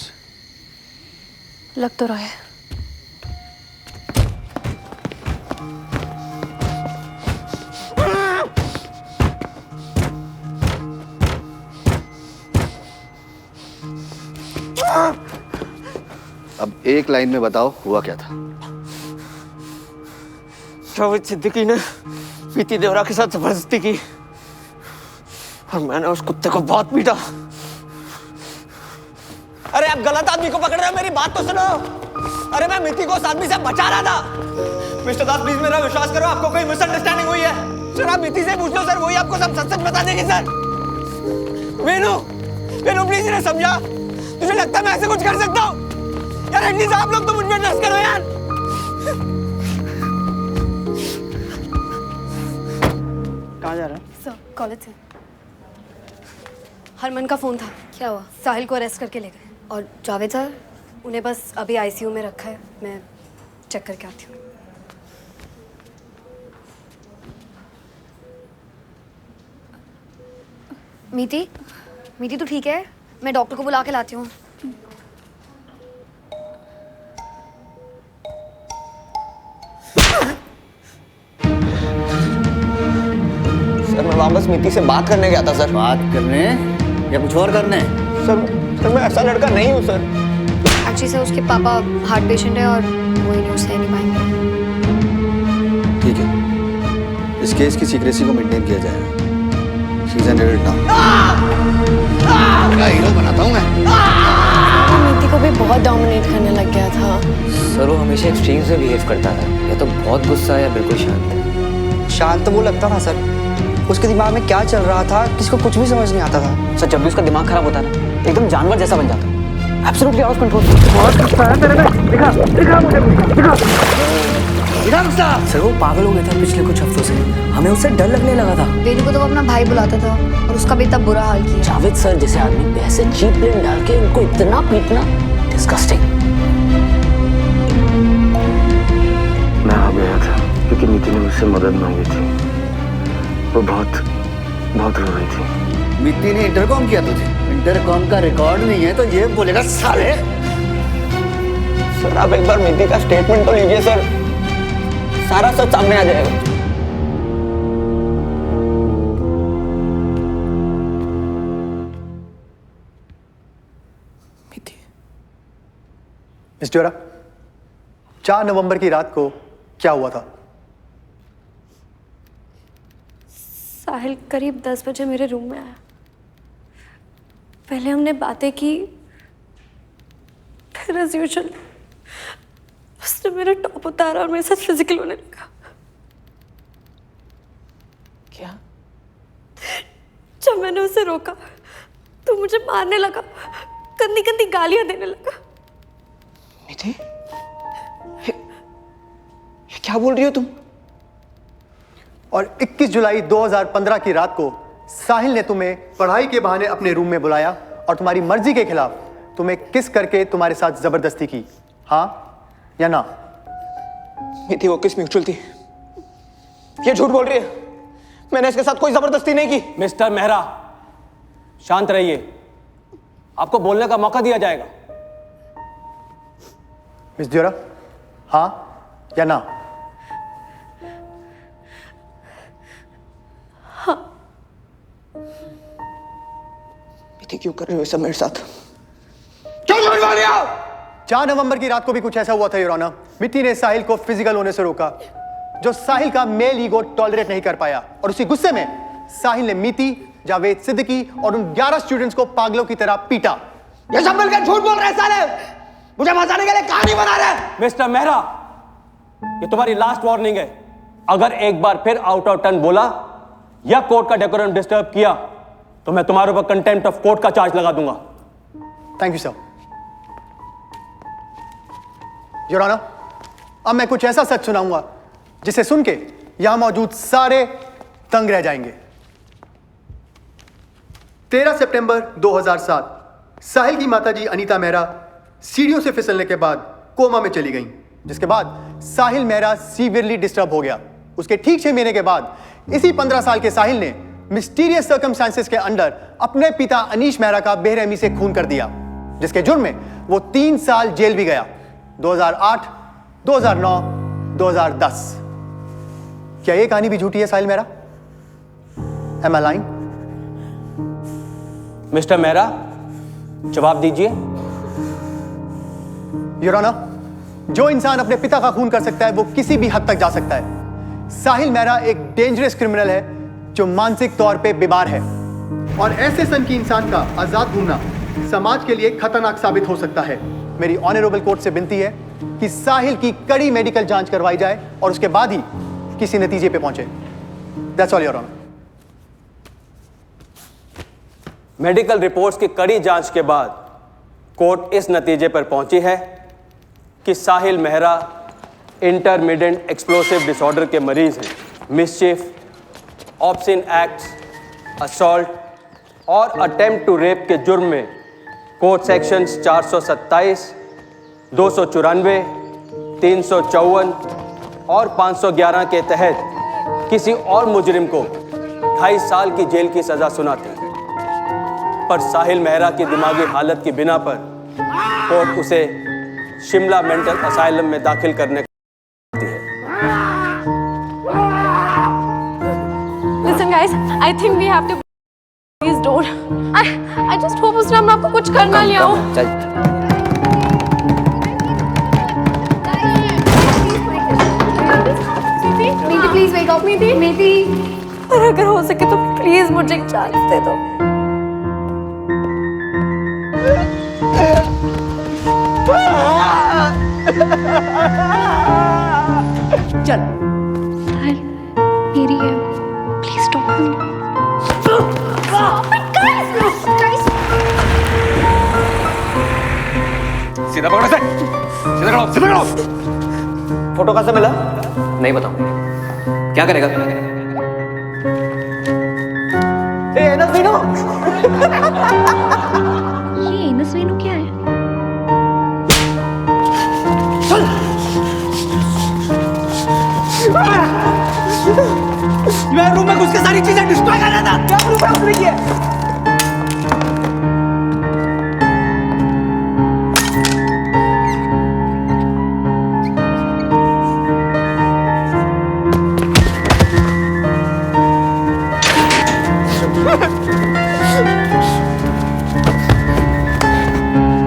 लग तो रहा है। अब एक लाइन में बताओ हुआ क्या था? जावेद सिद्दीकी ने मीति देवरा के साथ जबरदस्ती की और मैंने उस कुत्ते को बहुत पीटा। अरे आप गलत आदमी को पकड़ रहे हो, मेरी बात तो सुनो। अरे मैं मीति को उस आदमी से बचा रहा था। मिस्टर दास प्लीज मेरा विश्वास करो, आपको कोई मिसअंडरस्टैंडिंग हुई है। सर आप मीति से पूछ लो सर, वही आपको सब सच सच बता देगी सर। वेनु वेनु प्लीज इन्हें समझा। तुझे लगता है मैं ऐसे कुछ कर सकता हूँ? यार एटलीस्ट आप लोग तो मुझ पे ट्रस्ट करो यार। कहाँ जा रहा है? सर कॉलेज से। हरमन का फोन था। क्या हुआ? साहिल को अरेस्ट करके ले गए। और जावेद सर? उन्हें बस अभी आईसीयू में रखा है, मैं चेक करके आती हूँ। मीति मीति तू ठीक है? मैं डॉक्टर को बुला के लाती हूँ। सर मैं वापस मीति से बात करने गया था सर। बात करने या कुछ और करने? सर मैं ऐसा लड़का नहीं हूँ सर। एक्चुअली सर उसके पापा हार्ट पेशेंट है और वो ही न्यूज़ सह नहीं पाएंगे। ठीक है, इस केस की सीक्रेसी को मेंटेन किया जाएगा। She is an adult now. क्या हीरो बनाता हूँ मैं? मीति को भी बहुत डोमिनेट करने लग गया था। सर वो हमेशा एक्सट्रीम से बिहेव करता था, या तो बहुत गुस्सा या बिल्कुल शांत। शांत तो वो लगता था सर, उसके दिमाग में क्या चल रहा था किसी को कुछ भी समझ नहीं आता था। सर जब भी उसका दिमाग खराब होता ना, एकदम जानवर जैसा बन जाता, absolutely out of control. Sir वो पागल हो गया था पिछले कुछ हफ्तों से, हमें उससे डर लगने लगा था। वेनु को तो वो अपना भाई बुलाता था और उसका भी इतना बुरा हाल किया। जावेद सर जैसे आदमी पे ऐसे चीप ब्लेम डाल के उनको इतना पीटना, डिस्गस्टिंग। मैं आ गया था क्योंकि मीति ने मुझसे मदद मांगी थी। वो बहुत बहुत रो रही थी। मीति ने इंटरकॉम किया तुझे? इंटरकॉम का रिकॉर्ड नहीं है तो ये बोलेगा साले। सर आप एक बार मीति का स्टेटमेंट तो लीजिए सर, सारा सच सामने आ जाएगा। मिस जोरा, 4 नवंबर की रात को क्या हुआ था? साहिल करीब 10 बजे मेरे रूम में आया। पहले हमने बातें की, फिर एज यूजुअल उसने मेरा टॉप उतारा और मेरे साथ फिजिकल होने लगा। क्या? जब मैंने उसे रोका तो मुझे मारने लगा, गंदी गंदी गालियां देने लगा। मीति ये क्या बोल रही हो तुम? और 21 जुलाई 2015 की रात को साहिल ने तुम्हें पढ़ाई के बहाने अपने रूम में बुलाया और तुम्हारी मर्जी के खिलाफ तुम्हें किस करके तुम्हारे साथ जबरदस्ती की, हाँ या ना? मीति वो किस म्यूचुअल थी, ये झूठ बोल रही है। मैंने इसके साथ कोई जबरदस्ती नहीं की। मिस्टर मेहरा शांत रहिए, आपको बोलने का मौका दिया जाएगा। मिस जोरा, हाँ या ना? हाँ। मीति क्यों कर रही हो सब मेरे साथ? क्यों झूठ बोल रही हो? 4 नवंबर की रात को भी कुछ ऐसा हुआ था योर ऑनर। मिट्टी ने साहिल को फिजिकल होने से रोका, जो साहिल का मेल ईगो टॉलरेट नहीं कर पाया, और उसी गुस्से में साहिल ने मीति, जावेद सिद्दीकी और उन 11 स्टूडेंट्स को पागलों की तरह पीटा। ये सब मिलकर झूठ बोल रहे हैं साले, मुझे फंसाने के लिए कहानी बना रहे हैं। मिस्टर मेहरा, ये तुम्हारी लास्ट वार्निंग है। अगर एक बार फिर आउट ऑफ टर्न बोला या कोर्ट का डेकोरम डिस्टर्ब किया तो मैं तुम्हारे ऊपर कंटेम्प्ट ऑफ कोर्ट का चार्ज लगा दूंगा। Thank you sir. Your honour, अब मैं कुछ ऐसा सच सुनाऊंगा जिसे सुन के यहां मौजूद सारे दंग रह जाएंगे। 13 सितंबर 2007 साहिल की माताजी अनीता मेहरा सीढ़ियों से फिसलने के बाद कोमा में चली गईं, जिसके बाद साहिल मेहरा सीवियरली डिस्टर्ब हो गया। उसके ठीक 6 महीने के बाद इसी 15 साल के साहिल ने मिस्टीरियस सर्कमस्टांसेस के अंडर अपने पिता अनीश मेहरा का बेरहमी से खून कर दिया। जिसके जुर्म में वो 3 साल जेल भी गया, 2008, 2009, 2010। क्या ये कहानी भी झूठी है Sahil Mehra? Am I lying? Mister Mehra, जवाब दीजिए। योर ऑनर, जो इंसान अपने पिता का खून कर सकता है वो किसी भी हद तक जा सकता है। साहिल मेहरा एक डेंजरस क्रिमिनल है जो मानसिक तौर पे बीमार है, और ऐसे सन की इंसान का आजाद घूमना समाज के लिए खतरनाक साबित हो सकता है। मेरी ऑनरेबल कोर्ट से विनती है कि साहिल की कड़ी मेडिकल जांच करवाई जाए और उसके बाद ही किसी नतीजे पे पहुंचे। That's all your honour. Medical reports की कड़ी जांच के बाद कोर्ट इस नतीजे पर पहुंची है कि साहिल मेहरा इंटरमीडिएट एक्सप्लोसिव डिसऑर्डर के मरीज हैं। मिसचिफ, ऑब्सिन एक्ट्स, असॉल्ट और अटेम्प्ट टू रेप के जुर्म में कोर्ट सेक्शंस 427, 294, 354 और 511 के तहत किसी और मुजरिम को 2.5 साल की जेल की सजा सुनाती है, पर साहिल मेहरा की दिमागी हालत की बिना पर कोर्ट उसे शिमला मेंटल असाइलम में दाखिल करने को कहती है। Listen guys, I think we have to please don't. I just hope उस टाइम आपको कुछ करना लिया हो। मीठी प्लीज वेक अप। मीठी और अगर हो सके तो प्लीज मुझे एक चांस दे दो। चल साहिल मेरी है, प्लीज स्टॉप। सीधा पकड़ो से, सीधा करो, सीधा करो। फोटो कहाँ से मिला? नहीं बताऊंगा। क्या करेगा? एनस वेनु। ये एनस वेनु क्या है? मैं रूम में घुस के सारी चीजें डिस्ट्रॉय कर रहा था। क्या रूम में घुस रही है?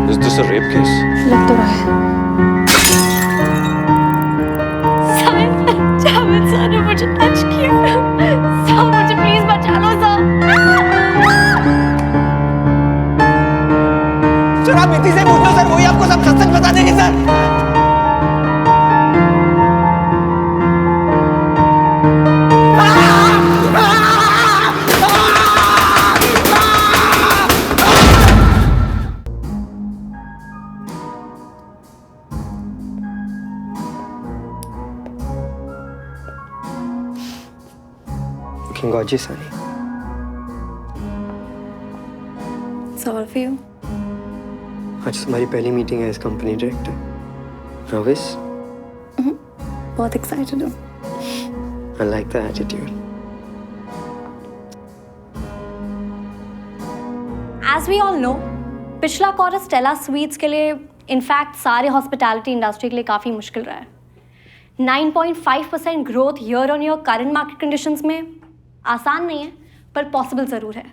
Is this a rape case? लग तो रहा है। जावेद सर ने मुझे टच किया। सर मुझे प्लीज बचा लो सर। सर आप मीठी से पूछ लो सर, वही आपको सब सच बता देंगे sir. Looking gorgeous, honey. It's all for you. आज तुम्हारी पहली मीटिंग है एज कंपनी डायरेक्टर। नर्वस? बहुत एक्साइटेड हूँ। I like the attitude. As we all know, पिछला क्वार्टर स्टेला स्वीट्स के लिए इनफैक्ट सारे हॉस्पिटैलिटी इंडस्ट्री के लिए काफ़ी मुश्किल रहा है। 9.5% growth year on year current market conditions में आसान नहीं है, पर पॉसिबल ज़रूर है।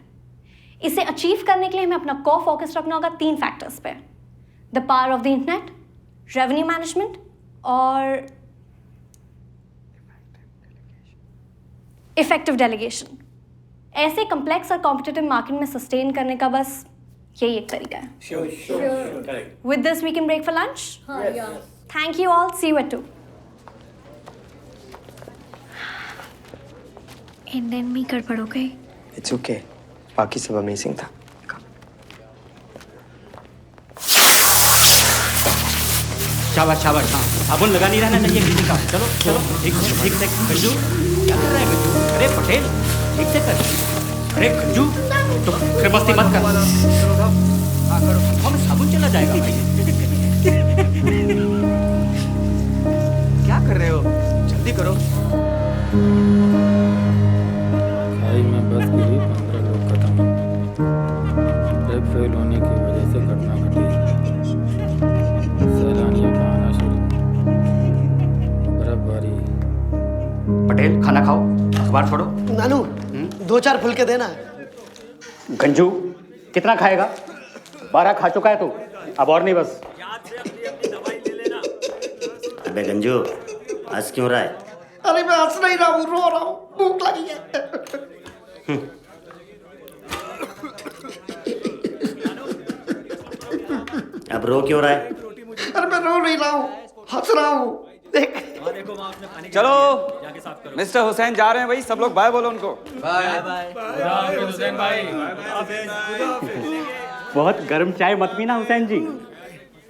इसे अचीव करने के लिए हमें अपना कोर फोकस रखना होगा 3 फैक्टर्स पे: the power of the internet, revenue management और इफेक्टिव डेलीगेशन। ऐसे कॉम्प्लेक्स और कॉम्पिटिटिव मार्केट में सस्टेन करने का बस यही एक तरीका है। With this we can break for lunch. Thank you all, see you at 2। Indian में गड़बड़ हो गई। It's okay. बाकी सब अमेजिंग था। शाबाश शाबाश। हाँ, साबुन लगा नहीं रहना चाहिए किसी का। चलो चलो, ठीक से खज्जू। क्या कर रहा है खज्जू? अरे पटेल, ठीक से कर। अरे खज्जू, तो फिर मस्ती मत कर। हम साबुन चला जाएगा भाई। क्या कर रहे हो? जल्दी करो। खाई में बस गिरी, 15 लोग खत्म। ट्रिप फेल होने की वजह से घटना घटी। अखबार छोड़ो। नानू 2-4 फुल के देना। गंजू कितना खाएगा? 12 खा चुका है तू, अब और नहीं बस। अबे गंजू हंस क्यों रहा है? अरे मैं हंस नहीं रहा हूँ, रो रहा हूँ, भूख लगी है। अब रो क्यों रहा है? अरे मैं रो नहीं रहा हूँ, हंस रहा हूँ। देख। चलो मिस्टर हुसैन जा रहे हैं भाई, सब लोग बाय बोलो उनको। बहुत गर्म चाय मत पीना हुसैन जी,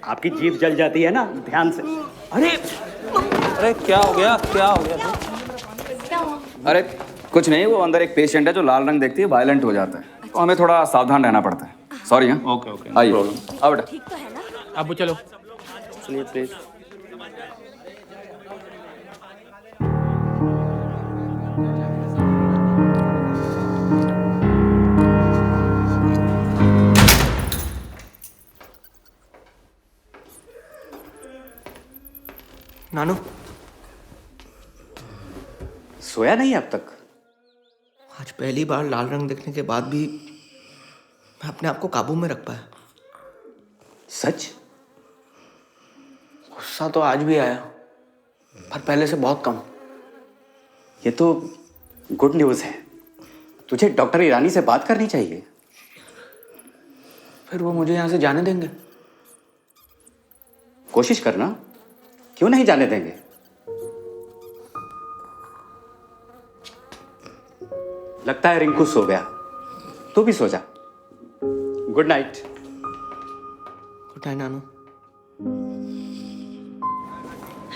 आपकी जीभ जल जाती है ना, ध्यान से। अरे क्या हो गया, क्या हो गया? क्या हुआ? अरे कुछ नहीं, वो अंदर एक पेशेंट है जो लाल रंग देखती है वायलेंट हो जाता है, तो हमें थोड़ा सावधान रहना पड़ता है। सॉरी। हाँ ओके ओके, आइए आओ बेटा। ठीक तो है ना? अब चलो चलिए प्लीज। नानू सोया नहीं अब तक? आज पहली बार लाल रंग देखने के बाद भी मैं अपने आप को काबू में रख पाया। सच? गुस्सा तो आज भी आया, पर पहले से बहुत कम। ये तो गुड न्यूज़ है। तुझे डॉक्टर ईरानी से बात करनी चाहिए। फिर वो मुझे यहाँ से जाने देंगे? कोशिश करना, क्यों नहीं जाने देंगे। लगता है रिंकू सो गया, तू भी सो जा। Good night. गुड नाइट नानू।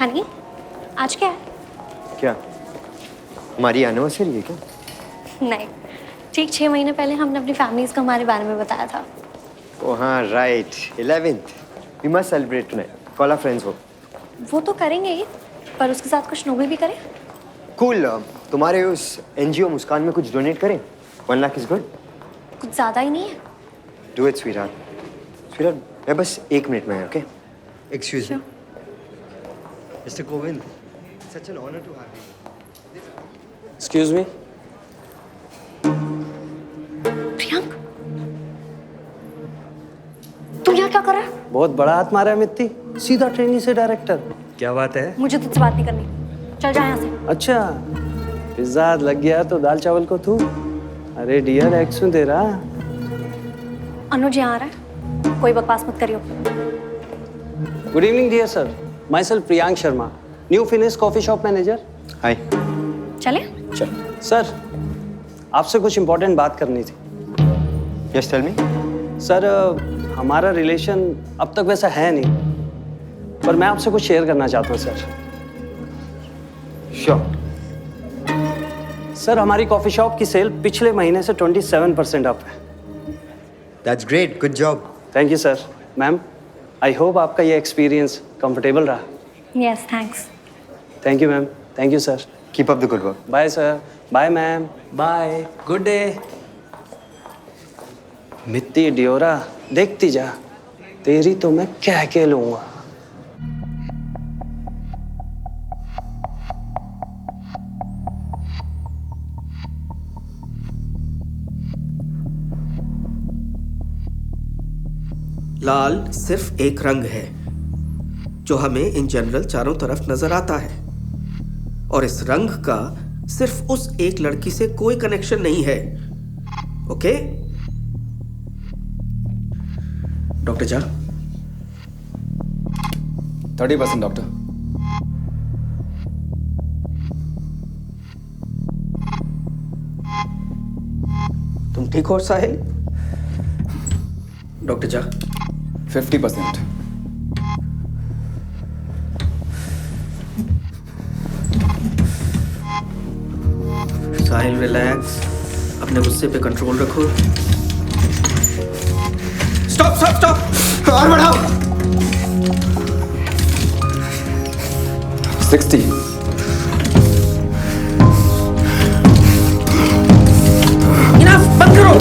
हनी, आज क्या है? क्या हमारी एनिवर्सरी है क्या? नहीं, ठीक 6 महीने पहले हमने अपनी फैमिलीज को हमारे बारे में बताया था। ओ हाँ right, 11th we must celebrate tonight. Call our friends. वो तो करेंगे ही, पर उसके साथ कुछ नोबल भी करें। कूल। तुम्हारे उस एनजीओ मुस्कान में कुछ डोनेट करें? 1 लाख इज गुड। कुछ ज्यादा ही नहीं है। Do it sweetheart. स्वीटहार्ट मैं बस 1 मिनट में, okay? Excuse me mister Kovind, such an honour to have you. Excuse me. Priyank, तुम यहाँ क्या कर रहा है? बहुत बड़ा हाथ मारा है मित्ती, सीधा ट्रेनी से डायरेक्टर। क्या बात है? मुझे तुझसे बात नहीं करनी, चल जा यहाँ से। अच्छा, पिज्जा लग गया तो दाल चावल को तू। अरे डियर एक्स हूँ तेरा। अनुज यहाँ आ रहा है, कोई बकवास मत करियो। Good evening dear sir, myself Priyank Sharma, new finish coffee shop manager. Hi. चले? चल। सर आपसे कुछ इम्पोर्टेंट बात करनी थी। Yes tell me. सर हमारा रिलेशन अब तक वैसा है नहीं, पर मैं आपसे कुछ शेयर करना चाहता हूँ सर। श्योर। सर हमारी कॉफी शॉप की सेल पिछले महीने से 27% अप है। That's great, good job. Thank you sir. Ma'am I hope आपका ये एक्सपीरियंस कंफर्टेबल रहा। Yes thanks. Thank you ma'am. Thank you sir. Keep up the good work. Bye sir. Bye ma'am. Bye. Good day. मित्ती डियोरा देखती जा, तेरी तो मैं कह के लूंगा। लाल सिर्फ एक रंग है जो हमें इन जनरल चारों तरफ नजर आता है, और इस रंग का सिर्फ उस एक लड़की से कोई कनेक्शन नहीं है। Okay doctor Jha. 30% डॉक्टर। तुम ठीक हो साहिल? डॉक्टर झा। 50%। साहिल रिलैक्स, अपने गुस्से पे कंट्रोल रखो। स्टॉप स्टॉप स्टॉप, और बढ़ाओ। 60। इनफ, बंद करो।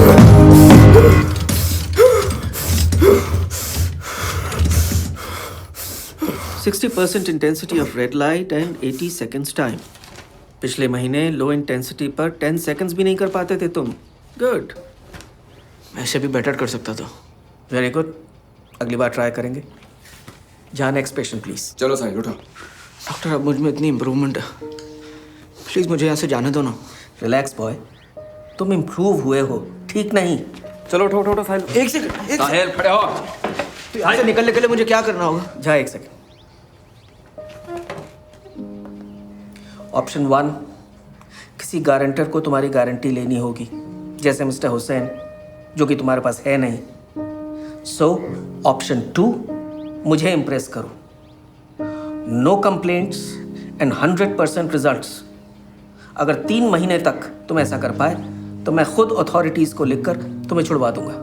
60% intensity of red light and 80 seconds time. पिछले महीने लो इंटेंसिटी पर 10 सेकंड्स भी नहीं कर पाते थे तुम। गुड। मैं ऐसे भी बेटर कर सकता था। वेरी गुड, अगली बार ट्राई करेंगे। जा नेक्स्ट पेशेंट प्लीज। चलो साहिल उठो। डॉक्टर अब मुझ में इतनी इम्प्रूवमेंट है, प्लीज मुझे यहाँ से जाने दो ना। रिलैक्स बॉय, तुम इम्प्रूव हुए हो, ठीक नहीं। चलो उठो उठो उठो साहिल। एक सेकंड साहिल खड़े हो। तो यहाँ से निकलने के लिए मुझे क्या करना होगा? जा एक सेकंड। ऑप्शन 1, किसी गारंटर को तुम्हारी गारंटी लेनी होगी, जैसे मिस्टर हुसैन, जो कि तुम्हारे पास है नहीं। सो ऑप्शन 2, मुझे इंप्रेस करो। No complaints and 100% results. अगर 3 महीने तक तुम ऐसा कर पाए तो मैं खुद अथॉरिटीज को लिखकर तुम्हें छुड़वा दूंगा।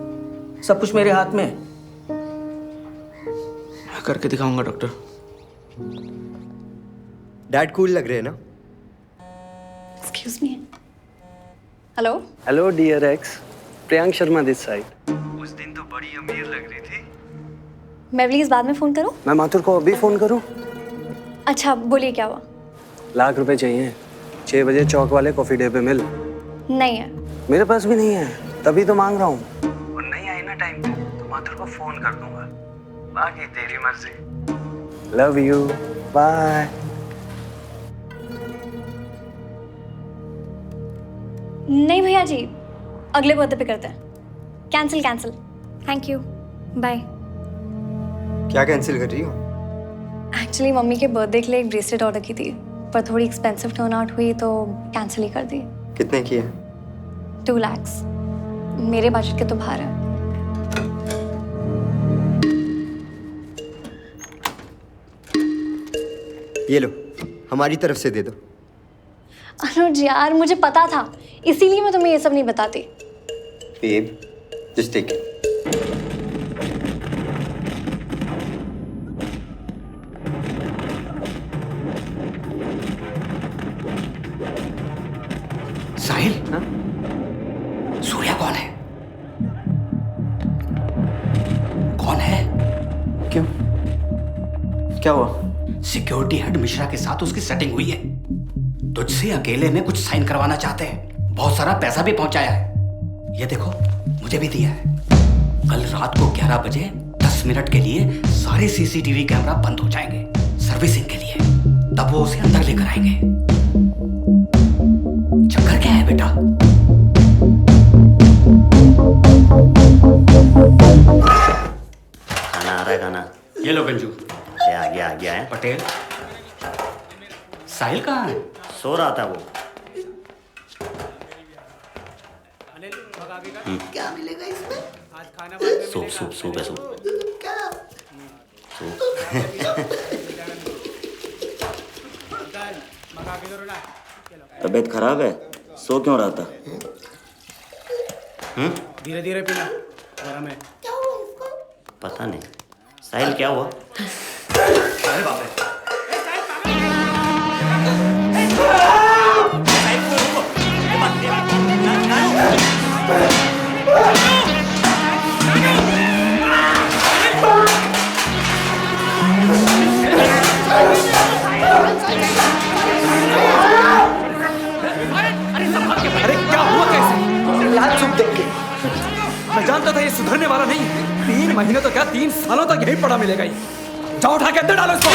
सब कुछ मेरे हाथ में है। मैं करके दिखाऊंगा डॉक्टर। डैड कूल लग रहे हैं ना? Excuse me. Hello hello dear ex, Priyank Sharma this side. उस दिन तो बड़ी अमीर लग रही थी। मैं प्लीज बाद में फोन करूं? मैं माथुर को अभी फोन करूं? अच्छा बोलिए, क्या हुआ? लाख रुपए चाहिए, 6 बजे चौक वाले कॉफी डे पे मिल। नहीं है। मेरे पास भी नहीं है, तभी तो मांग रहा हूँ। और नहीं आई ना टाइम पे तो माथुर को फोन कर दूंगा, बाकी तेरी मर्जी। Love you, bye. नहीं भैया जी, अगले बर्थडे पे करते हैं। Cancel cancel. Thank you, bye. क्या कैंसिल कर रही हो? एक्चुअली मम्मी के बर्थडे के लिए एक ब्रेसलेट ऑर्डर की थी, पर थोड़ी एक्सपेंसिव टर्न आउट हुई तो कैंसिल ही कर दी। कितने की है? 2 lakhs। मेरे बजट के तो बाहर है। ये लो, हमारी तरफ से दे दो। अनुज यार, मुझे पता था, इसीलिए मैं तुम्हें ये सब नहीं बताती। Babe, just take it. Sahil, Surya कौन है? कौन है? क्यों, क्या हुआ? सिक्योरिटी हेड मिश्रा के साथ उसकी सेटिंग हुई है। तुझसे अकेले में कुछ साइन करवाना चाहते हैं। बहुत सारा पैसा भी पहुंचाया है। ये देखो, मुझे भी दिया है। कल रात को 11 बजे 10 मिनट के लिए सारे सीसीटीवी कैमरा बंद हो जाएंगे सर्विसिंग के लिए। तब वो उसे अंदर लेकर आएंगे। चक्कर क्या है बेटा? खाना आ रहा है, खाना। ये लो गंजू। आ गया है। पटेल, साहिल कहाँ है? सो रहा था वो। क्या मिलेगा इसमें? सूप सूप सूप है, सूप। तबीयत खराब है, सो क्यों रहा था? धीरे धीरे पीना, गरम है। पता नहीं। साहिल क्या हुआ? अरे बाप रे। अरे क्या हुआ, कैसे? लाल सूप देख के मैं जानता था ये सुधरने वाला नहीं है। 3 महीने तो क्या, 3 सालों तक यही पड़ा मिलेगा। ये जाओ, उठा के अंदर डालो इसको।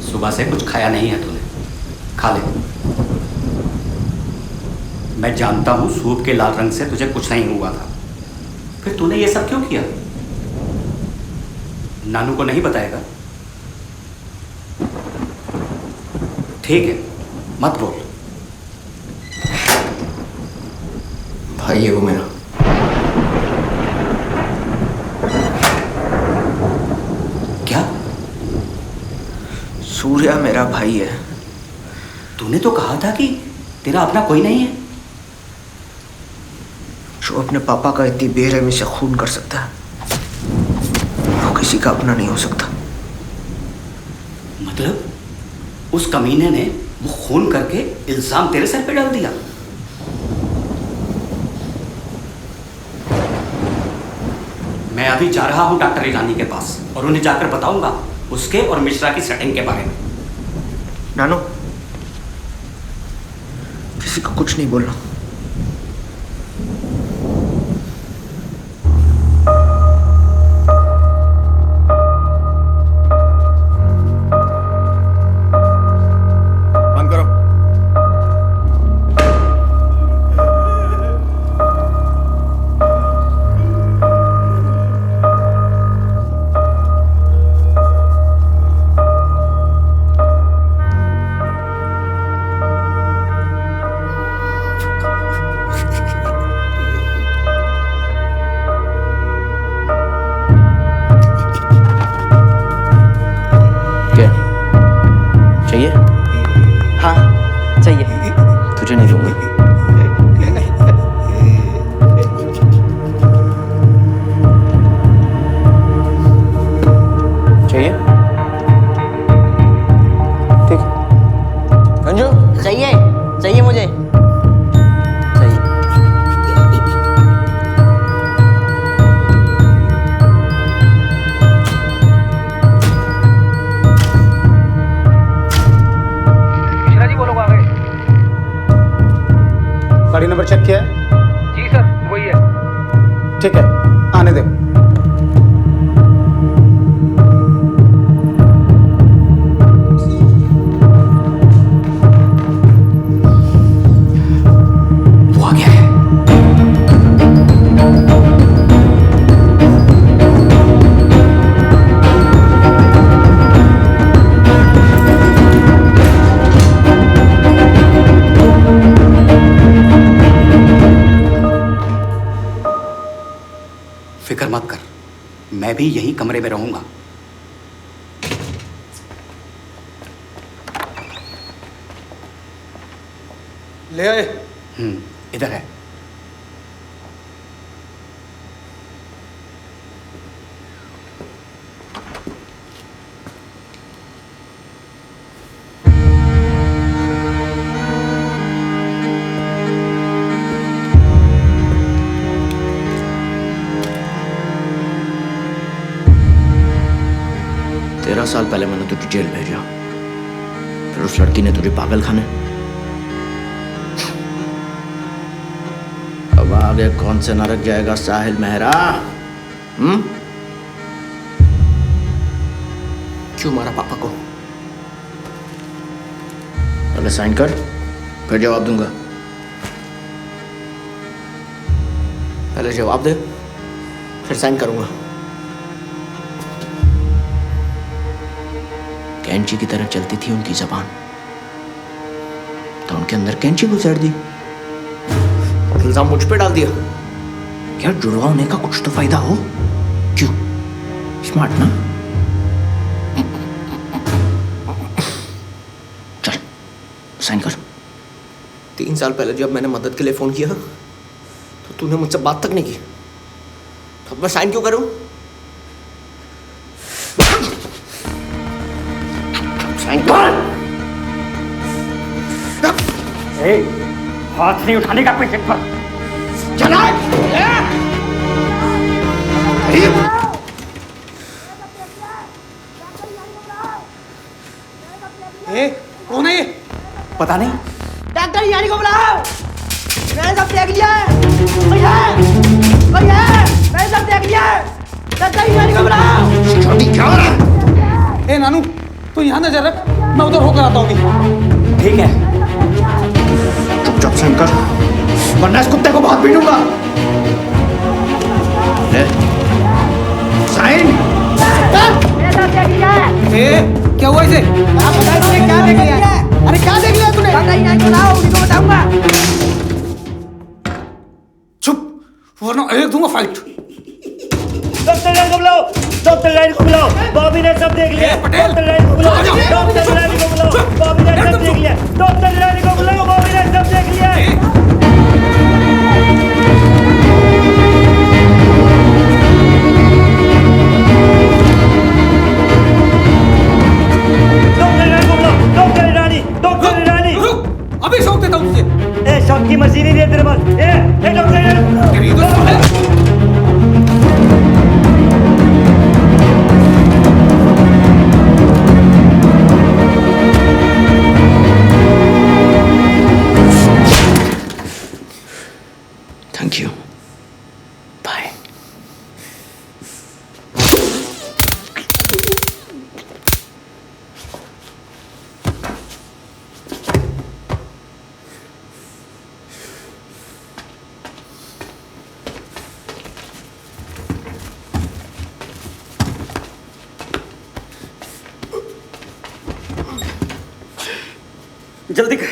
सुबह से कुछ खाया नहीं है तूने, खा ले। मैं जानता हूं सूप के लाल रंग से तुझे कुछ नहीं हुआ था, फिर तूने ये सब क्यों किया? नानू को नहीं बताएगा? ठीक है, मत बोल। भाई है वो मेरा। क्या? सूर्या मेरा भाई है। तूने तो कहा था कि तेरा अपना कोई नहीं है। जो अपने पापा का इतनी बेरहमी से खून कर सकता है, वो किसी का अपना नहीं हो सकता। मतलब उस कमीने ने वो खून करके इल्जाम तेरे सर पे डाल दिया? मैं अभी जा रहा हूँ डॉक्टर ईरानी के पास और उन्हें जाकर बताऊंगा उसके और मिश्रा की सेटिंग के बारे में। नानो, किसी को कुछ नहीं बोलना। बंद करो। चाहिए? हाँ चाहिए। तुझे नहीं दूंगा। चाहिए? ठीक। अंजू चाहिए चाहिए मुझे। गाड़ी नंबर चेक किया है? जी सर, वही है। ठीक है, आने दे। वो आ गया है। फिक्र मत कर, मैं भी यही कमरे में रहूंगा। ले आए। इधर है। तेरह साल पहले मैंने तुझे जेल भेजा, फिर उस लड़की ने तुझे पागल खाने। अब आगे कौन से नरक जाएगा साहिल मेहरा? क्यों मारा पापा को? पहले साइन कर, फिर जवाब दूंगा। पहले जवाब दे, फिर साइन करूंगा। कैंची की तरह चलती थी उनकी जबान, तो उनके अंदर कैंची घुसेड़ दी, इल्जाम मुझ पे डाल दिया। क्या जुड़वा होने का कुछ तो फायदा हो? क्यों? स्मार्ट ना? चल साइन कर। 3 साल पहले जब मैंने मदद के लिए फोन किया तो तूने मुझसे बात तक नहीं की, तो अब मैं साइन क्यों करूं? हाथ नहीं उठाने का पेशेंट पर। चला कौन है ये? पता नहीं। डॉक्टर ईरानी को बुलाओ, मैंने सब देख लिया है। भैया मैंने सब देख लिया है। डॉक्टर ईरानी को बुलाओ। ए नानू, तू यहाँ नजर रख, मैं उधर होकर आता हूँ। ठीक है। चुपचाप साइन कर, वरना इस कुत्ते को बहुत पीटूंगा। साइन। क्या हुआ इसे? आप बताइए तूने क्या देख लिया है? अरे क्या देख लिया तूने? डॉक्टर ईरानी को बुलाओ, उन्हीं को बताऊंगा। चुप, वरना एक दूंगा फाइट। डॉक्टर ईरानी को बुलाओ, डॉक्टर ईरानी को बुलाओ, बॉबी ने सब देख लिया। डॉक्टर ईरानी को बुलाओ, डॉक्टर ईरानी को बुलाओ, बॉबी ने सब देख लिया। डॉक्टर ईरानी को बुलाओ, बॉबी ने सब देख लिया। अभी शौक देता हूँ तुझे। शौक की मशीन ही नहीं है तेरे पास। डॉक्टर जल्दी कर।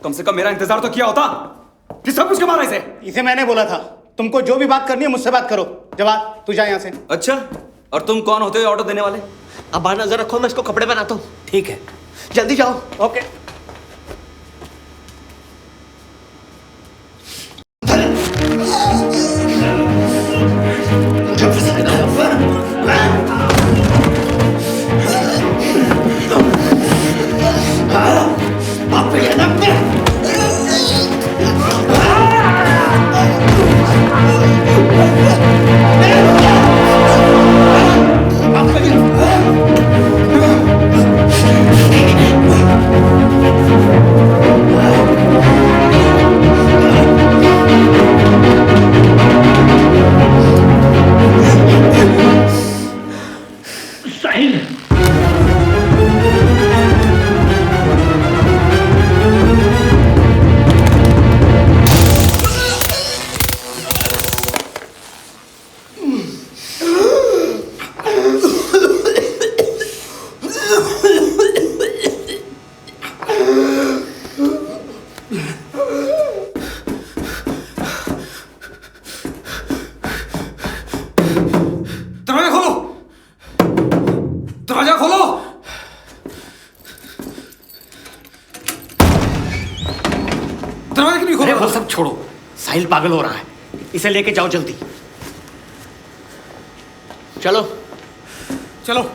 कम से कम मेरा इंतजार तो किया होता। किस सब कुछ मारा इसे मैंने बोला था, तुमको जो भी बात करनी है मुझसे बात करो। जवाब, तू जा यहाँ से। अच्छा, और तुम कौन होते हो ऑर्डर देने वाले? अब बाहर नजर रखो, मैं इसको कपड़े पहनाता हूँ। ठीक है, जल्दी जाओ। ओके। अरे वो सब छोड़ो, साहिल पागल हो रहा है, इसे लेके जाओ जल्दी। चलो चलो।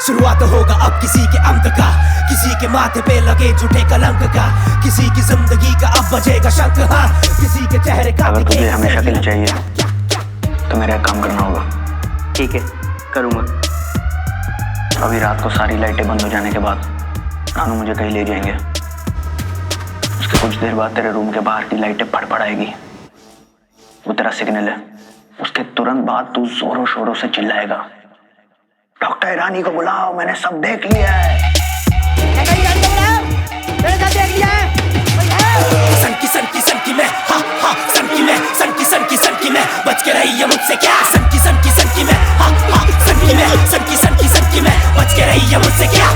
शुरुआत होगा अब किसी के अंत का, किसी के माथे पे लगे झूठे कलंक का, किसी की जिंदगी का अब बजेगा शंख। हाँ, किसी के चेहरे का। अगर तुझे हमेशा दिल चाहिए तो मेरा एक काम करना होगा। ठीक है, करूँगा। अभी रात को सारी लाइटें बंद हो जाने के बाद नानू मुझे कहीं ले जाएंगे। उसके कुछ देर बाद तेरे रूम के बाहर की लाइटें फड़फड़ाएगी। वो तेरा सिग्नल है। उसके तुरंत बाद तू जोरों शोरों से चिल्लाएगा, डॉक्टर ईरानी को बुलाओ, मैंने सब देख लिया है। मैंने सब देख लिया है। सनकी सनकी सनकी मैं, हाँ हाँ सनकी मैं, सनकी सनकी सनकी मैं, बच के रही है मुझसे क्या? सनकी सनकी सनकी मैं, हाँ हाँ सनकी मैं, सनकी सनकी सनकी मैं, बच के रही है मुझसे क्या?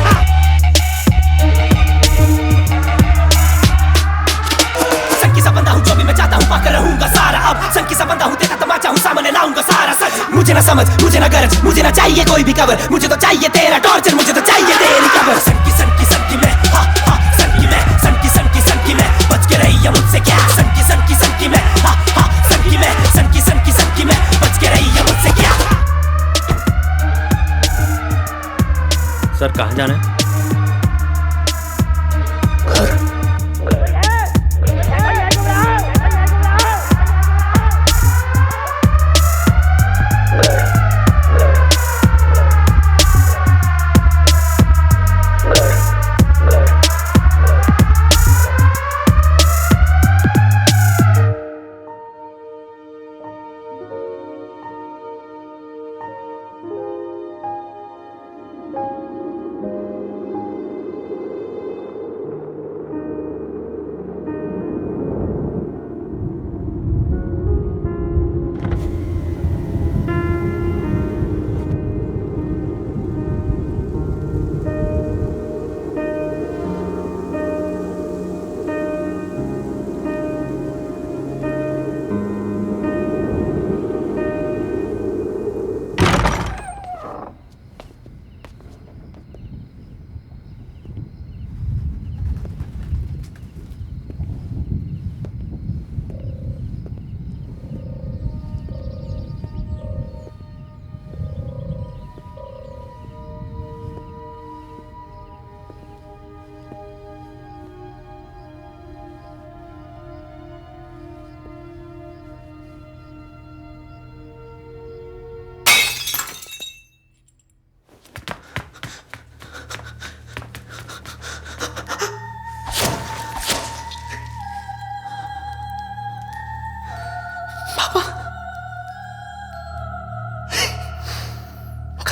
सनकी सा बंदा हूँ, जो भी मैं चाहता हूँ पाकर रहूंगा सारा। अब सनकी सा बंदा हूँ, तेरा तमाचा हूँ, सामने लाऊंगा सारा सच। मुझे ना समझ, मुझे ना गरज, मुझे ना चाहिए कोई भी कवर, मुझे तो चाहिए तेरा टॉर्चर, मुझे तो चाहिए तेरी कबर। सनकी सनकी सनकी मैं, हाँ हाँ सनकी मैं, सनकी सनकी सनकी मैं, बच के रही है मुझसे क्या? सनकी सनकी सनकी मैं, हाँ हाँ सनकी मैं, सनकी सनकी सनकी मैं, बच के रही है मुझसे क्या? सर कहाँ जाना है?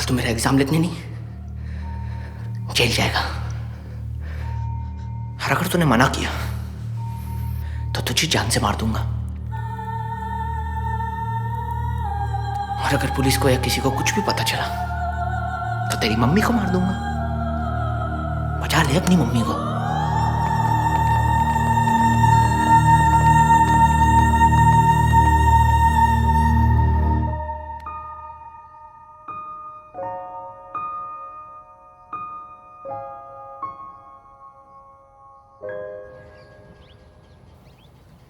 तू मेरा एग्जाम लिखने नहीं जेल जाएगा। और अगर तूने मना किया तो तुझे जान से मार दूंगा। और अगर पुलिस को या किसी को कुछ भी पता चला तो तेरी मम्मी को मार दूंगा। बचा ले अपनी मम्मी को।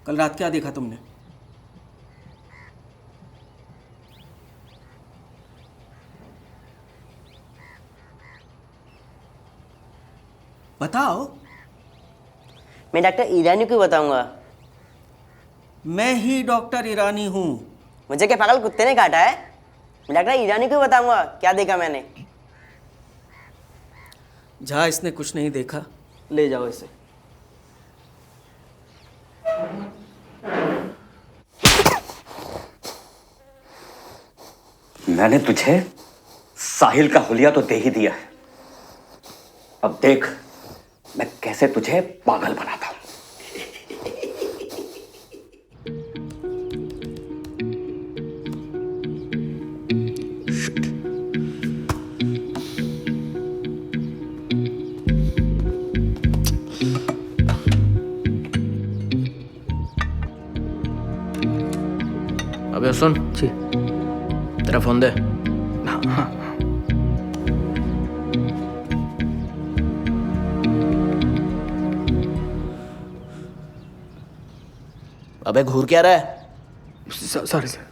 कल रात क्या देखा तुमने? बताओ। मैं डॉक्टर ईरानी को बताऊंगा। मैं ही डॉक्टर ईरानी हूं। मुझे क्या पागल कुत्ते ने काटा है? मैं डॉक्टर ईरानी को बताऊंगा क्या देखा मैंने। जहाँ इसने कुछ नहीं देखा, ले जाओ इसे। मैंने तुझे साहिल का हुलिया तो दे ही दिया है। अब देख मैं कैसे तुझे पागल बनाता हूं। अबे सुन जी, तेरा फोन दे। हाँ। अबे घूर क्या रहा है? Sorry sir.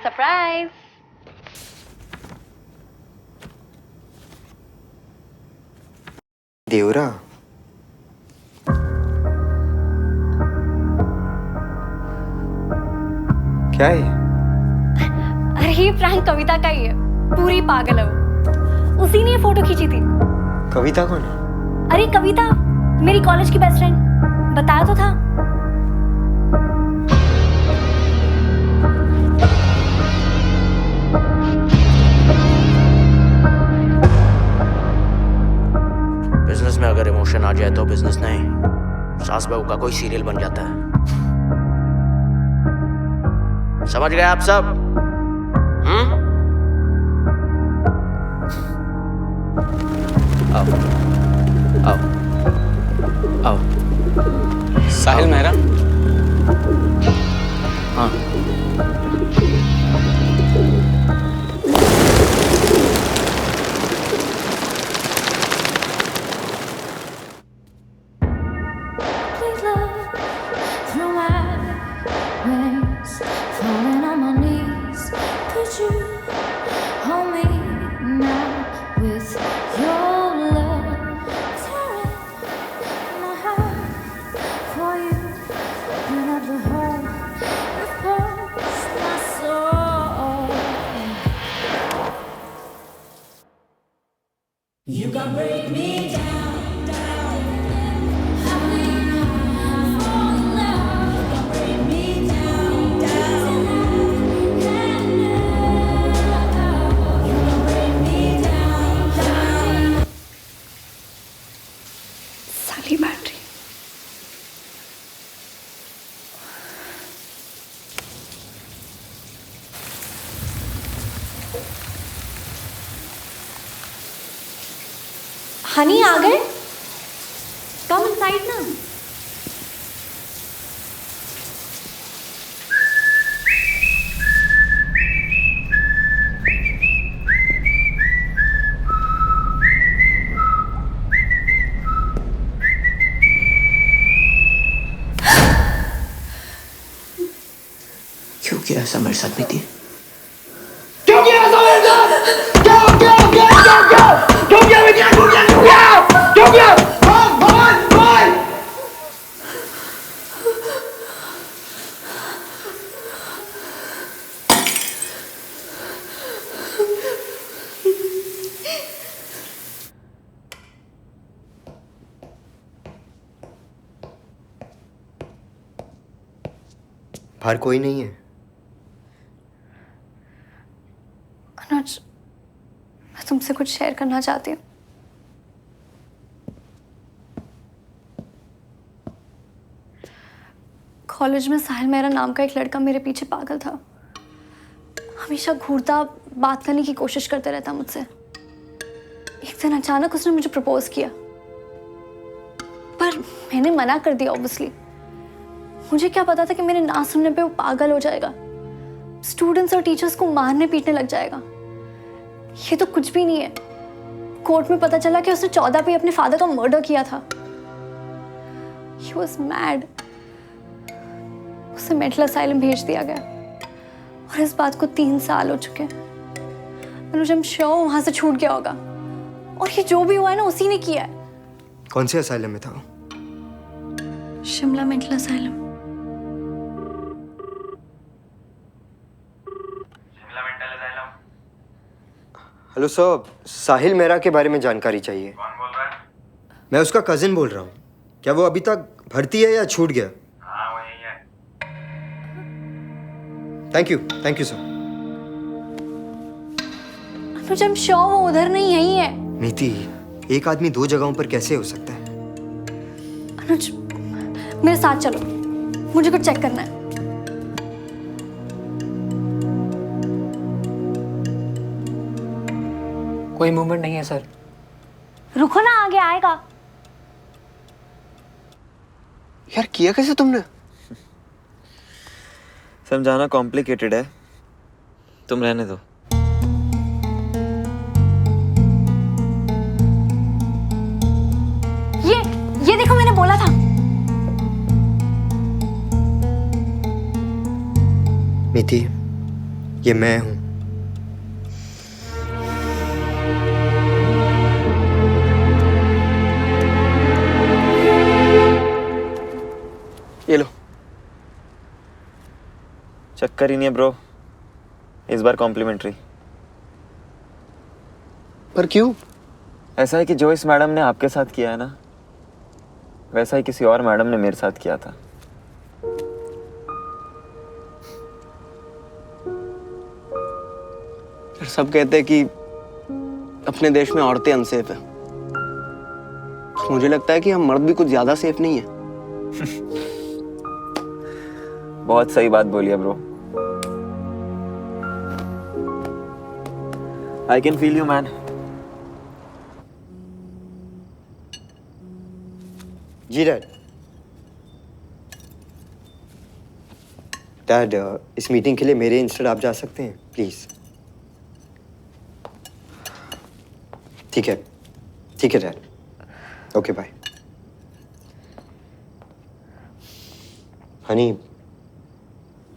सरप्राइज। देवरा, क्या है? अरे ये प्रैंक कविता का ही है, पूरी पागल है वो। उसी ने ये फोटो खींची थी। कविता कौन है? अरे कविता मेरी कॉलेज की बेस्ट फ्रेंड, बताया तो था। बिजनेस में अगर इमोशन आ जाए तो बिजनेस नहीं, सास बहू का कोई सीरियल बन जाता है। समझ गए आप सब? आओ आओ आओ। साहिल मेहरा। हाँ। You can break me down, down. साली बैटरी। हनी आ गए? कम इनसाइड ना। क्यों किया ऐसा मेरे साथ बीती? क्यों किया ऐसा मेरे साथ? बाहर कोई नहीं है। अनुज, मैं तुमसे कुछ शेयर करना चाहती हूँ। कॉलेज में साहिल मेहरा नाम का एक लड़का मेरे पीछे पागल था। हमेशा घूरता, बात करने की कोशिश करते रहता मुझसे। एक दिन अचानक उसने मुझे प्रपोज किया, पर मैंने मना कर दिया ऑब्वियसली। मुझे क्या पता था कि मेरे ना सुनने पे वो पागल हो जाएगा, स्टूडेंट्स और टीचर्स को मारने पीटने लग जाएगा। ये तो कुछ भी नहीं है। कोर्ट में पता चला कि उसने 14 पे अपने फादर का मर्डर किया था। He was mad। उसे मेंटल असाइलम भेज दिया गया और इस बात को 3 साल हो चुके। अनुज, I'm sure वहां से छूट गया होगा और ये जो भी हुआ है ना उसी ने किया है। कौन से असाइलम में था? Shimla mental asylum. Hello sir, Sahil Mehra के बारे में जानकारी चाहिए। कौन बोल रहा है? मैं उसका कजिन बोल रहा हूँ। क्या वो अभी तक भर्ती है या छूट गया? हाँ, वो यही है। Thank you sir. Anuj, I'm sure वो उधर नहीं यही है। नीति, एक आदमी 2 जगहों पर कैसे हो सकता है? अनुज, मेरे साथ चलो, मुझे कुछ चेक करना है। कोई मूवमेंट नहीं है सर। रुको ना, आगे आएगा। यार किया कैसे तुमने? समझाना कॉम्प्लिकेटेड है, तुम रहने दो। ये देखो, मैंने बोला था। नीति, ये मैं हूं। ये लो। चक्कर ही नहीं है ब्रो, इस बार कॉम्प्लीमेंट्री। पर क्यों? ऐसा है कि जो इस मैडम ने आपके साथ किया है ना, वैसा ही किसी और मैडम ने मेरे साथ किया था। सब कहते हैं कि अपने देश में औरतें अनसेफ है। मुझे लगता है कि हम मर्द भी कुछ ज्यादा सेफ नहीं है। बहुत सही बात बोली है bro. I can feel you man. जी डैड। डैड, इस मीटिंग के लिए मेरे इंस्टेड आप जा सकते हैं प्लीज। ठीक है डैड। Okay bye. हनी,